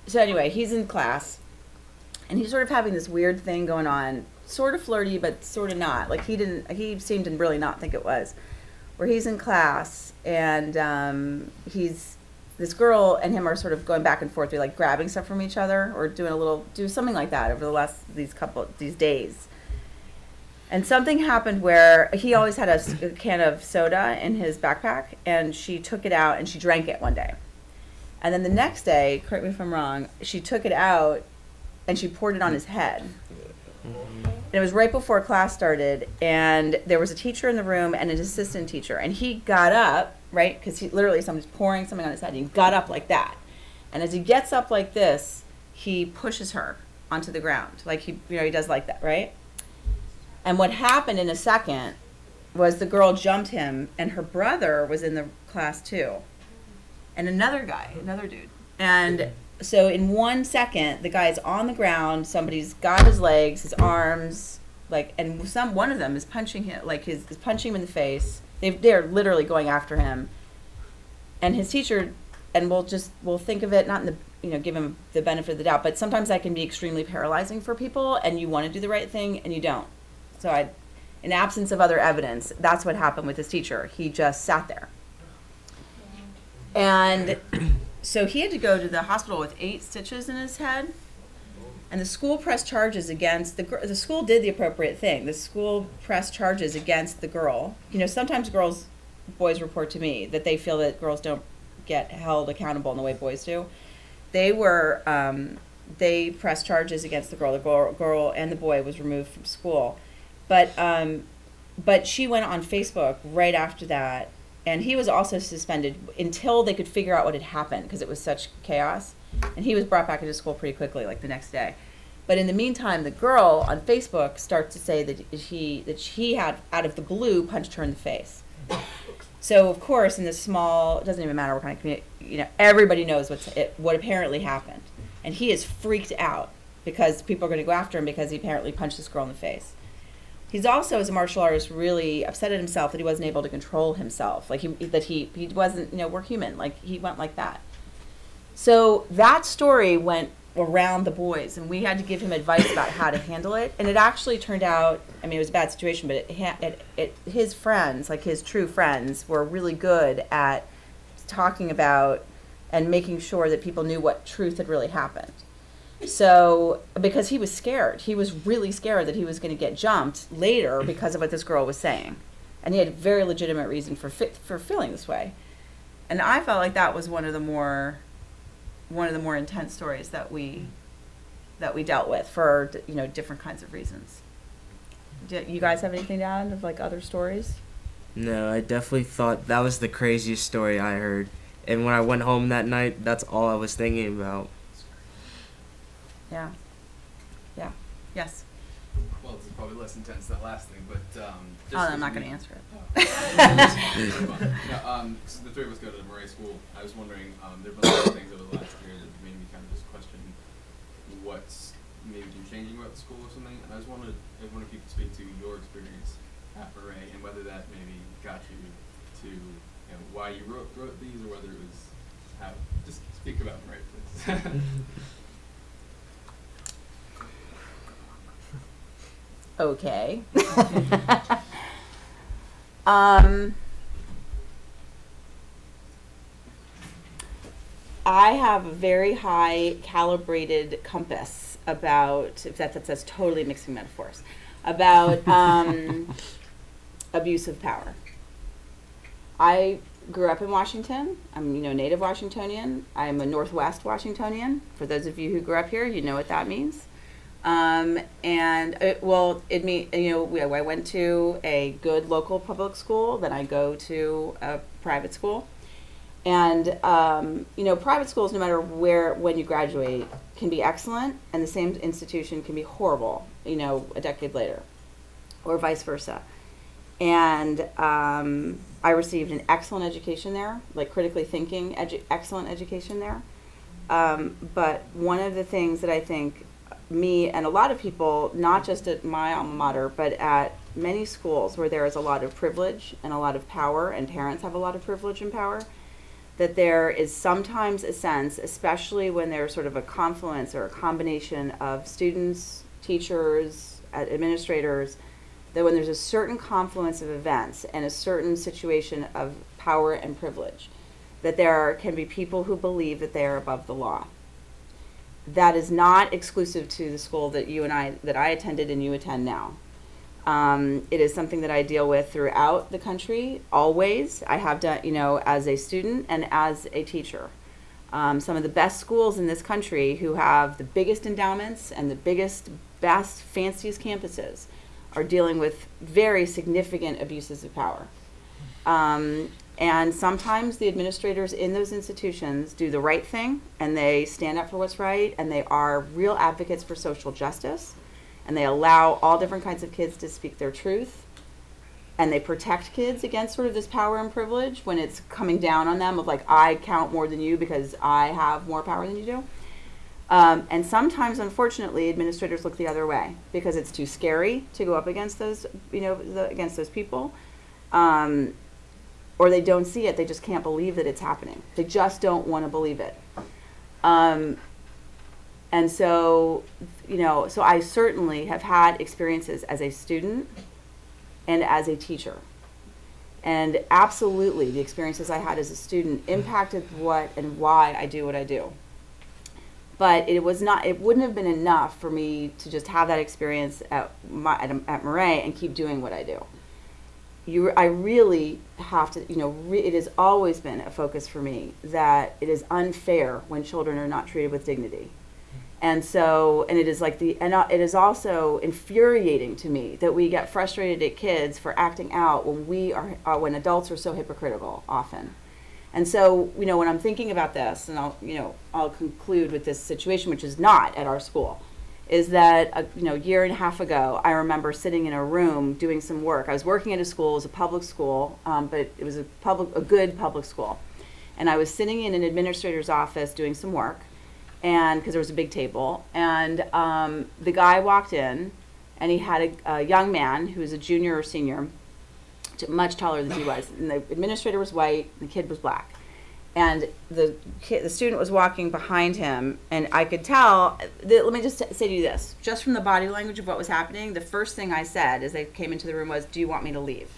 so anyway, he's in class, and he's sort of having this weird thing going on, sort of flirty, but sort of not. Like he seemed to really not think it was. Where he's in class, and this girl and him are sort of going back and forth, they're like grabbing stuff from each other, or do something like that over the last these days. And something happened where he always had a can of soda in his backpack, and she took it out and she drank it one day. And then the next day, correct me if I'm wrong, she took it out and she poured it on his head. And it was right before class started, and there was a teacher in the room and an assistant teacher. And he got up, right, because somebody's pouring something on his head, and he got up like that. And as he gets up like this, he pushes her onto the ground. Like he does like that, right? And what happened in a second was the girl jumped him, and her brother was in the class too. And another dude. And so in 1 second, the guy's on the ground, somebody's got his legs, his arms, and one of them is punching him, is punching him in the face. They're literally going after him. And his teacher, and we'll think of it, not in the, give him the benefit of the doubt, but sometimes that can be extremely paralyzing for people, and you want to do the right thing, and you don't. So in absence of other evidence, that's what happened with his teacher. He just sat there. And so he had to go to the hospital with 8 stitches in his head. And the school pressed charges against the school did the appropriate thing. The school pressed charges against the girl. Sometimes boys report to me that they feel that girls don't get held accountable in the way boys do. They pressed charges against the girl. The girl and the boy was removed from school. But she went on Facebook right after that, and he was also suspended until they could figure out what had happened, because it was such chaos. And he was brought back into school pretty quickly, like the next day. But in the meantime, the girl on Facebook starts to say that he had, out of the blue, punched her in the face. So of course, in this small, it doesn't even matter what kind of community, everybody knows what apparently happened, and he is freaked out because people are going to go after him because he apparently punched this girl in the face. He's also, as a martial artist, really upset at himself that he wasn't able to control himself. He wasn't, we're human. He went like that. So that story went around the boys, and we had to give him advice about how to handle it. And it actually turned out, it was a bad situation, but his friends, his true friends, were really good at talking about and making sure that people knew what truth had really happened. So, because he was scared. He was really scared that he was going to get jumped later because of what this girl was saying. And he had a very legitimate reason for feeling this way. And I felt like that was one of the more intense stories that we dealt with for, different kinds of reasons. Do you guys have anything to add of other stories? No, I definitely thought that was the craziest story I heard. And when I went home that night, that's all I was thinking about. Yeah. Yeah. Yes. Well, this is probably less intense than that last thing, but I'm not going to answer it. So the three of us go to the Murray School. I was wondering, there have been a lot of things over the last year that made me kind of just question what's maybe been changing about the school or something. And I wondered if you could speak to your experience at Murray and whether that maybe got you to why you wrote these, or whether it was how. Just speak about Murray, please. Okay. have a very high calibrated compass about, if that's totally mixing metaphors, about abuse of power. I grew up in Washington. I'm, native Washingtonian. I'm a Northwest Washingtonian. For those of you who grew up here, you know what that means. I went to a good local public school, then I go to a private school. And, private schools, no matter when you graduate, can be excellent, and the same institution can be horrible, a decade later, or vice versa. And I received an excellent education there, like critically thinking, excellent education there. But one of the things that I think me and a lot of people, not just at my alma mater, but at many schools where there is a lot of privilege and a lot of power, and parents have a lot of privilege and power, that there is sometimes a sense, especially when there's sort of a confluence or a combination of students, teachers, administrators, that when there's a certain confluence of events and a certain situation of power and privilege, that there can be people who believe that they are above the law. That is not exclusive to the school that I attended and you attend now. It is something that I deal with throughout the country, always. I have done, as a student and as a teacher. Some of the best schools in this country who have the biggest endowments and the biggest, best, fanciest campuses are dealing with very significant abuses of power. And sometimes the administrators in those institutions do the right thing, and they stand up for what's right, and they are real advocates for social justice, and they allow all different kinds of kids to speak their truth, and they protect kids against sort of this power and privilege when it's coming down on them of like, I count more than you because I have more power than you do. And sometimes, unfortunately, administrators look the other way because it's too scary to go up against those, against those people. Or they don't see it. They just can't believe that it's happening. They just don't want to believe it. And so, so I certainly have had experiences as a student and as a teacher. And absolutely, the experiences I had as a student impacted what and why I do what I do. But it wouldn't have been enough for me to just have that experience at Murray and keep doing what I do. I really have to, it has always been a focus for me that it is unfair when children are not treated with dignity. And so, and it is it is also infuriating to me that we get frustrated at kids for acting out when when adults are so hypocritical often. And so, when I'm thinking about this, and I'll conclude with this situation, which is not at our school, is that a year and a half ago, I remember sitting in a room doing some work. I was working at a school, it was a public school, but it was a good public school. And I was sitting in an administrator's office doing some work, and because there was a big table, and the guy walked in, and he had a young man who was a junior or senior, much taller than he was, and the administrator was white, and the kid was black. And the student was walking behind him, and I could tell, let me just say to you this, just from the body language of what was happening, the first thing I said as they came into the room was, do you want me to leave?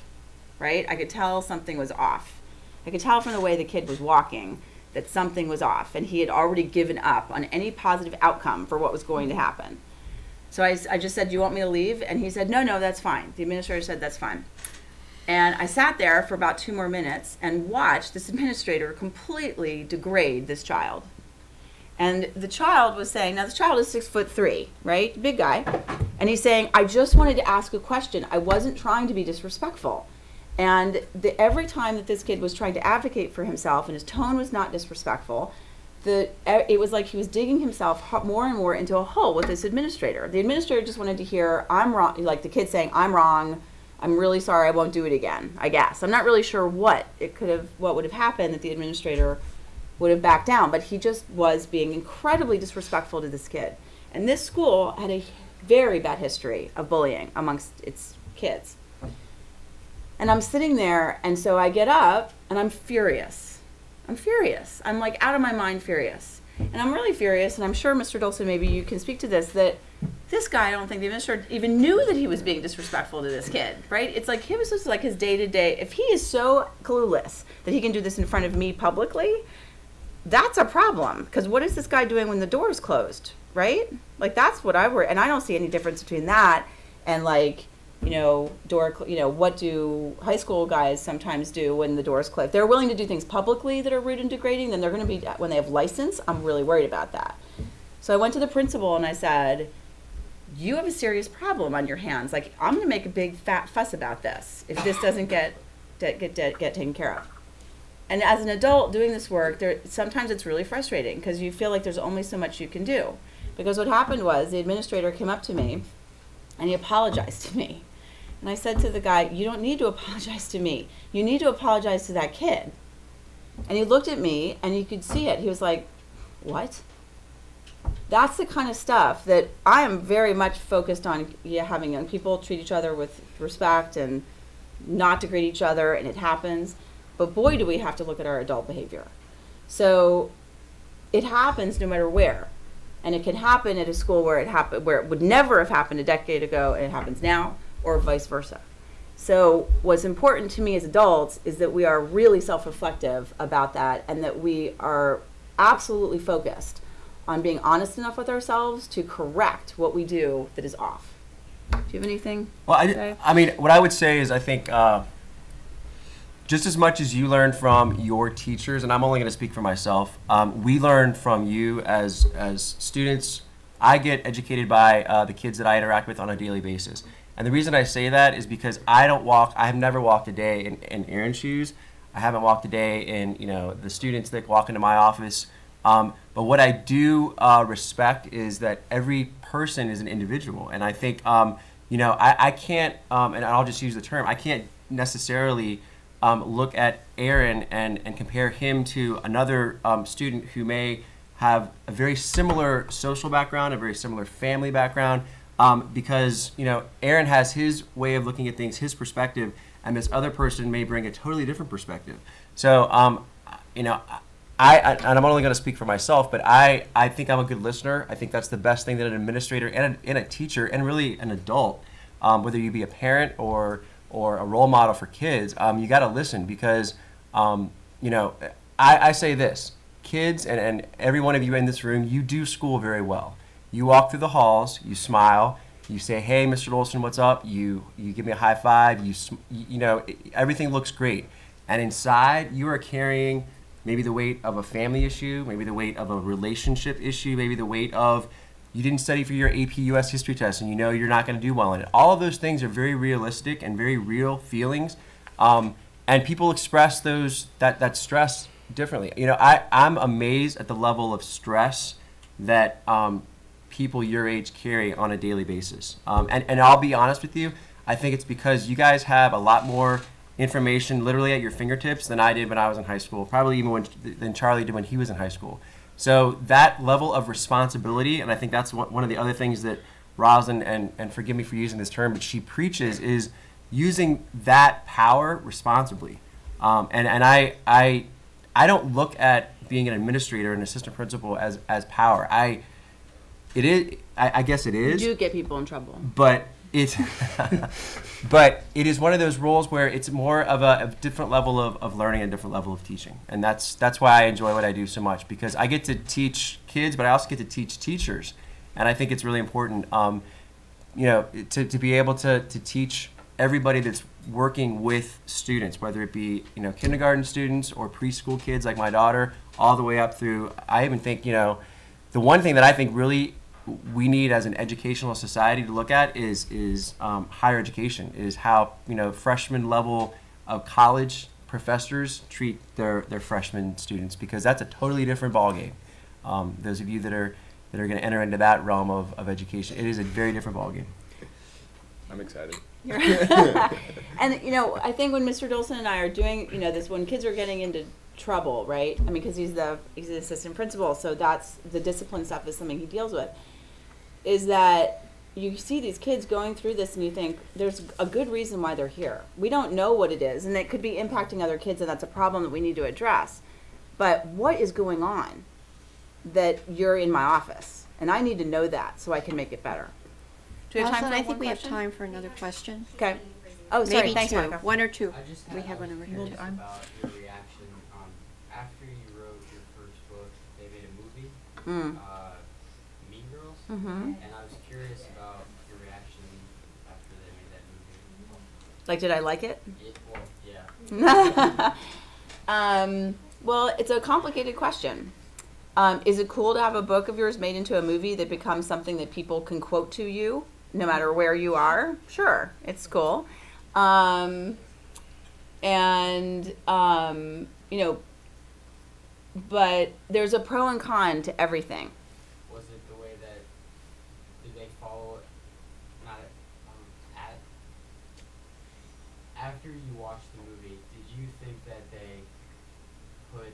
Right? I could tell something was off. I could tell from the way the kid was walking that something was off, and he had already given up on any positive outcome for what was going to happen. So I just said, do you want me to leave? And he said, no, that's fine. The administrator said, that's fine. And I sat there for about 2 more minutes and watched this administrator completely degrade this child. And the child was saying, now this child is 6'3", right? Big guy. And he's saying, I just wanted to ask a question. I wasn't trying to be disrespectful. And every time that this kid was trying to advocate for himself, and his tone was not disrespectful, it was like he was digging himself more and more into a hole with this administrator. The administrator just wanted to hear, I'm wrong, like the kid saying, I'm wrong, I'm really sorry, I won't do it again, I guess. I'm not really sure what would have happened that the administrator would have backed down, but he just was being incredibly disrespectful to this kid. And this school had a very bad history of bullying amongst its kids. And I'm sitting there, and so I get up, and I'm furious. I'm like out of my mind furious. And I'm really furious, and I'm sure, Mr. Dolson, maybe you can speak to that this guy, I don't think the administrator even knew that he was being disrespectful to this kid, right? It's like, it was just like his day-to-day. If he is so clueless that he can do this in front of me publicly, that's a problem, because what is this guy doing when the door is closed, right? Like, that's what I worry, and I don't see any difference between that and, like, what do high school guys sometimes do when the door is closed? If they're willing to do things publicly that are rude and degrading, then they're going to be, when they have license, I'm really worried about that. So I went to the principal and I said, you have a serious problem on your hands. Like, I'm going to make a big fat fuss about this if this doesn't get taken care of. And as an adult doing this work, sometimes it's really frustrating because you feel like there's only so much you can do. Because what happened was the administrator came up to me and he apologized to me. And I said to the guy, you don't need to apologize to me. You need to apologize to that kid. And he looked at me and you could see it. He was like, what? That's the kind of stuff that I am very much focused on, having young people treat each other with respect and not degrade each other, and it happens. But boy, do we have to look at our adult behavior. So it happens no matter where. And it can happen at a school where it would never have happened a decade ago, and it happens now, or vice versa. So what's important to me as adults is that we are really self-reflective about that, and that we are absolutely focused on being honest enough with ourselves to correct what we do that is off. Do you have anything to say? I mean, what I would say is I think just as much as you learn from your teachers, and I'm only going to speak for myself, we learn from you as students. I get educated by the kids that I interact with on a daily basis. And the reason I say that is because I have never walked a day in Aaron's shoes. I haven't walked a day in, the students that walk into my office. But what I do respect is that every person is an individual. And I think, I can't, and I'll just use the term, I can't necessarily look at Aaron and compare him to another student who may have a very similar social background, a very similar family background, because Aaron has his way of looking at things, his perspective, and this other person may bring a totally different perspective. So, and I'm only going to speak for myself, but I think I'm a good listener. I think that's the best thing that an administrator and a teacher and really an adult, whether you be a parent or a role model for kids, you got to listen because, I say this, kids and every one of you in this room, you do school very well. You walk through the halls, you smile, you say, hey, Mr. Olson, what's up? You give me a high five, everything looks great. And inside, you are carrying maybe the weight of a family issue, maybe the weight of a relationship issue, maybe the weight of you didn't study for your AP US history test and you're not going to do well in it. All of those things are very realistic and very real feelings. And people express that stress differently. I'm amazed at the level of stress that people your age carry on a daily basis. And I'll be honest with you, I think it's because you guys have a lot more information literally at your fingertips than I did when I was in high school, probably even than Charlie did when he was in high school. So that level of responsibility, and I think that's one of the other things that Rosalind, and forgive me for using this term, but she preaches, is using that power responsibly. And I don't look at being an administrator and assistant principal as power. I guess it is. You do get people in trouble. But but it is one of those roles where it's more of a different level of learning and a different level of teaching. And that's why I enjoy what I do so much, because I get to teach kids, but I also get to teach teachers. And I think it's really important, to be able to teach everybody that's working with students, whether it be, kindergarten students or preschool kids like my daughter, all the way up through, I even think, the one thing that I think really we need as an educational society to look at is higher education, is how freshman level of college professors treat their freshman students, because that's a totally different ballgame. Those of you that are going to enter into that realm of education, it is a very different ballgame. I'm excited. And I think when Mr. Dolson and I are doing this, when kids are getting into trouble, right? I mean, because he's the assistant principal, so that's the discipline stuff is something he deals with. Is that you see these kids going through this and you think there's a good reason why they're here. We don't know what it is, and it could be impacting other kids, and that's a problem that we need to address. But what is going on that you're in my office? And I need to know that so I can make it better. Do we have time for I think we have time for another question. Okay. Oh, sorry. Maybe Thanks, two. Monica. One or two. I just We have one over here. about your reaction after you wrote your first book. Mean Girls, Mm-hmm. and I was curious about your reaction after they made that movie. Like, did I like it? Well, yeah. Well, it's a complicated question. Is it cool to have a book of yours made into a movie that becomes something that people can quote to you, no matter where you are? Sure, it's cool. You know, but there's a pro and con to everything. Was it the way that, did they follow it, not after you watched the movie, did you think that they put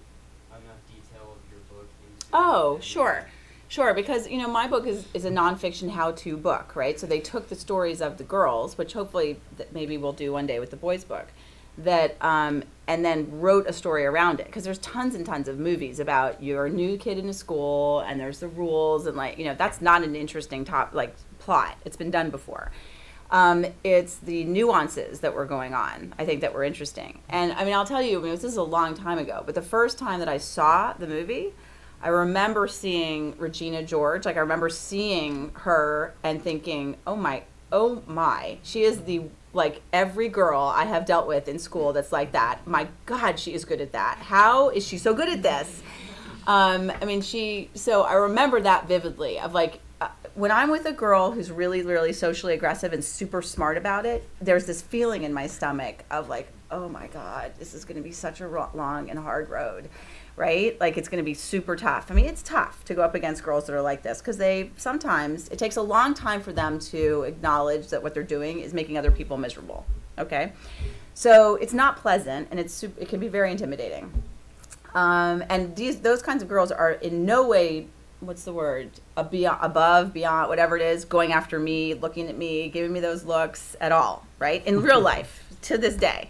enough detail of your book into Oh, the sure. Sure, because, you know, my book is a nonfiction how-to book, right? So they took the stories of the girls, which hopefully maybe we'll do one day with the boys' book, that, and then wrote a story around it. Because there's tons and tons of movies about you're a new kid in a school, and there's the rules, and, like, you know, that's not an interesting plot. It's been done before. It's the nuances that were going on, I think, that were interesting. And, I mean, I'll tell you, I mean, this is a long time ago, but the first time that I saw the movie, I remember seeing Regina George. Like, I remember seeing her and thinking, oh my, she is like every girl I have dealt with in school that's like that. My God, she is good at that. How is she so good at this? I mean, so I remember that vividly of like, when I'm with a girl who's really, really socially aggressive and super smart about it, there's this feeling in my stomach of like, oh my God, this is going to be such a long and hard road. Right? Like, it's going to be super tough. I mean, it's tough to go up against girls that are like this because sometimes it takes a long time for them to acknowledge that what they're doing is making other people miserable. Okay? So it's not pleasant, and it can be very intimidating. And those kinds of girls are in no way, what's the word, above, beyond, whatever it is, going after me, looking at me, giving me those looks at all, right? In real life, to this day.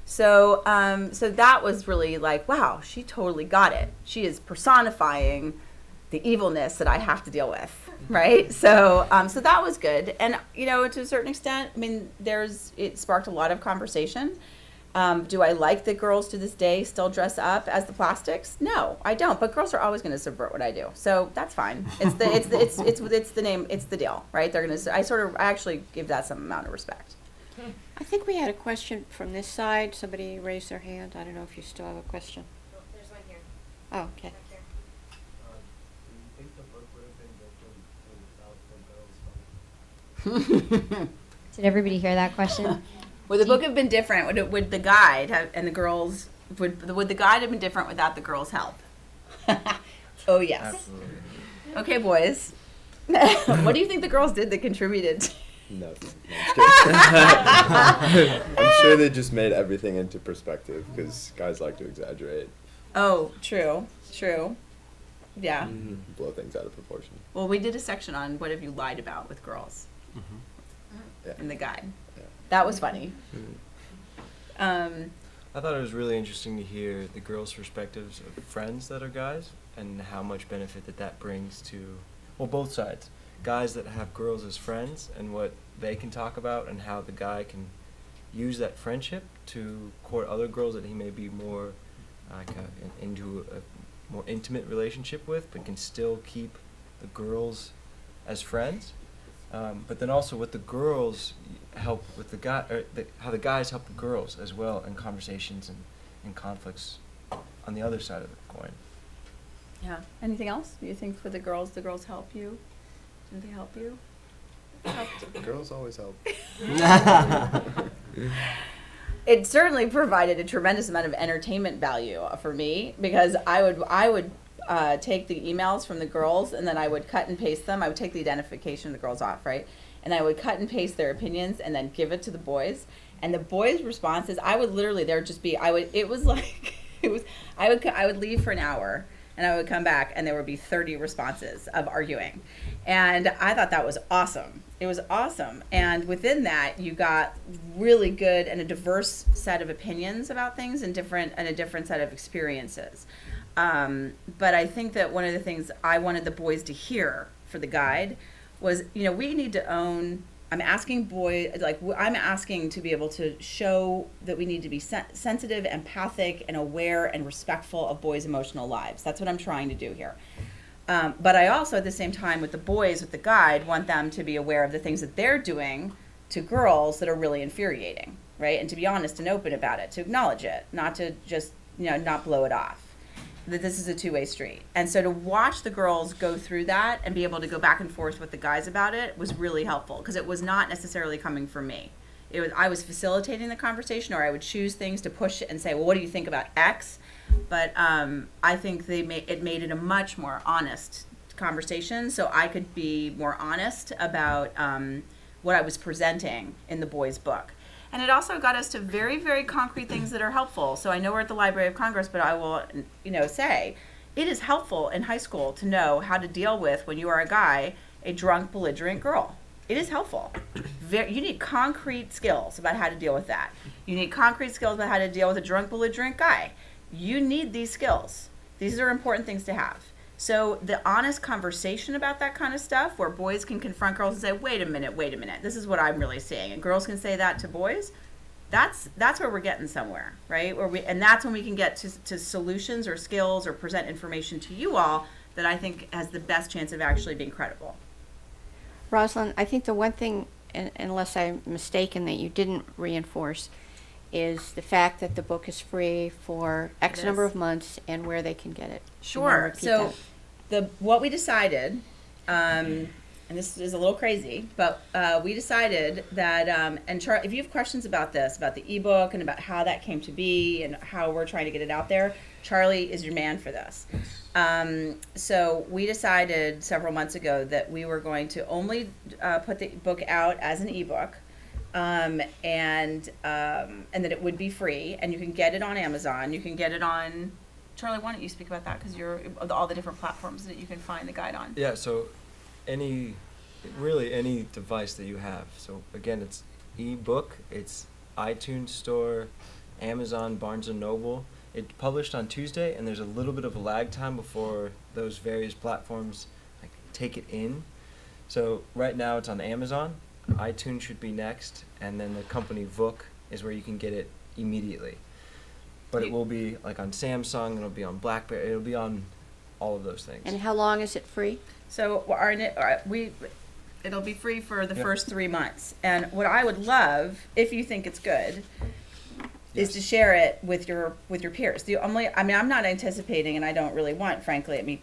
So that was really like, wow, she totally got it. She is personifying the evilness that I have to deal with, right? So that was good. And, you know, to a certain extent, I mean, it sparked a lot of conversation. Do I like that girls to this day still dress up as the plastics? No, I don't. But girls are always going to subvert what I do, so that's fine. It's the name. It's the deal, right? They're going to. I actually give that some amount of respect. I think we had a question from this side. Somebody raised their hand. I don't know if you still have a question. Oh, there's one here. Oh, okay. Back there. Do you think the book would have been different without the girls? Did everybody hear that question? Would the book have been different? Would the guide and the girls would the guide have been different without the girls' help? Oh yes. Absolutely. Okay, boys. What do you think the girls did that contributed? Nothing. No, I'm kidding. I'm sure they just made everything into perspective because guys like to exaggerate. Oh, true. Yeah. Blow things out of proportion. Well, we did a section on what have you lied about with girls Yeah. in the guide. Yeah. That was funny. I thought it was really interesting to hear the girls' perspectives of friends that are guys and how much benefit that brings to, well, both sides. Guys that have girls as friends and what they can talk about and how the guy can use that friendship to court other girls that he may be more into a more intimate relationship with, but can still keep the girls as friends. But then also what the girls help with the guy, or how the guys help the girls as well in conversations and conflicts on the other side of the coin. Yeah. Anything else? You think for the girls help you? Do they help you? Girls always help. It certainly provided a tremendous amount of entertainment value for me because I would take the emails from the girls and then I would cut and paste them. I would take the identification of the girls off, right? And I would cut and paste their opinions and then give it to the boys. And the boys' responses, I would literally, there would just be, I would leave for an hour and I would come back and there would be 30 responses of arguing. And I thought that was awesome. It was awesome. And within that, you got really good and a diverse set of opinions about things and a different set of experiences. But I think that one of the things I wanted the boys to hear for the guide was, you know, we need to own, I'm asking to be able to show that we need to be sensitive, empathic, and aware and respectful of boys' emotional lives. That's what I'm trying to do here. But I also, at the same time, with the boys, with the guide, want them to be aware of the things that they're doing to girls that are really infuriating, right? And to be honest and open about it, to acknowledge it, not to just, not blow it off. That this is a two-way street. And so to watch the girls go through that and be able to go back and forth with the guys about it was really helpful, because it was not necessarily coming from me. I was facilitating the conversation, or I would choose things to push it and say, well, what do you think about X? But I think it made it a much more honest conversation, so I could be more honest about what I was presenting in the boys' book. And it also got us to very, very concrete things that are helpful. So I know we're at the Library of Congress, but I will, say it is helpful in high school to know how to deal with, when you are a guy, a drunk, belligerent girl. It is helpful. You need concrete skills about how to deal with that. You need concrete skills about how to deal with a drunk, belligerent guy. You need these skills. These are important things to have. So the honest conversation about that kind of stuff, where boys can confront girls and say, wait a minute, this is what I'm really seeing. And girls can say that to boys. That's where we're getting somewhere, right? And that's when we can get to solutions or skills or present information to you all that I think has the best chance of actually being credible. Rosalind, I think the one thing, unless I'm mistaken, that you didn't reinforce is the fact that the book is free for X number of months and where they can get it. Sure. So what we decided, and this is a little crazy, but we decided that, and if you have questions about this, about the ebook and about how that came to be and how we're trying to get it out there, Charlie is your man for this. So we decided several months ago that we were going to only put the book out as an ebook, and that it would be free, and you can get it on Amazon. You can get it on, Charlie, why don't you speak about that, because you're all the different platforms that you can find the guide on. Yeah, so any device that you have. So again, it's ebook, it's iTunes Store, Amazon, Barnes & Noble. It's published on Tuesday, and there's a little bit of a lag time before those various platforms take it in. So right now it's on Amazon. iTunes should be next, and then the company Vook is where you can get it immediately. But it will be on Samsung, it'll be on BlackBerry, it'll be on all of those things. And how long is it free? So it'll be free for the first 3 months. And what I would love, if you think it's good, is to share it with your peers. I'm not anticipating, and I don't really want, frankly,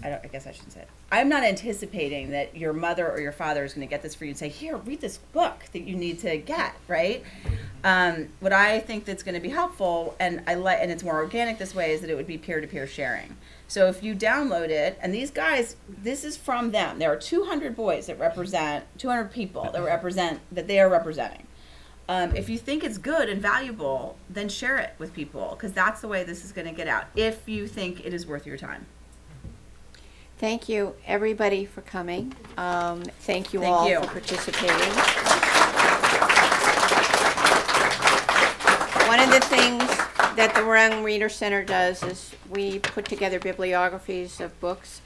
I guess I shouldn't say it. I'm not anticipating that your mother or your father is going to get this for you and say, here, read this book that you need to get, right? What I think that's going to be helpful, and it's more organic this way, is that it would be peer-to-peer sharing. So if you download it, and these guys, this is from them. There are 200 boys that represent, 200 people that they are representing. If you think it's good and valuable, then share it with people, because that's the way this is going to get out, if you think it is worth your time. Thank you, everybody, for coming. Thank you all for participating. One of the things that the Young Reader Center does is we put together bibliographies of books.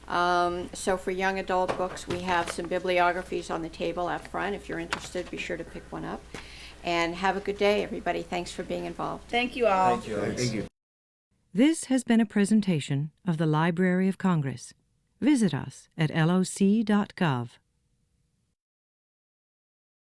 So for young adult books, we have some bibliographies on the table out front. If you're interested, be sure to pick one up. And have a good day, everybody. Thanks for being involved. Thank you all. Thank you. Thank you. This has been a presentation of the Library of Congress. Visit us at loc.gov.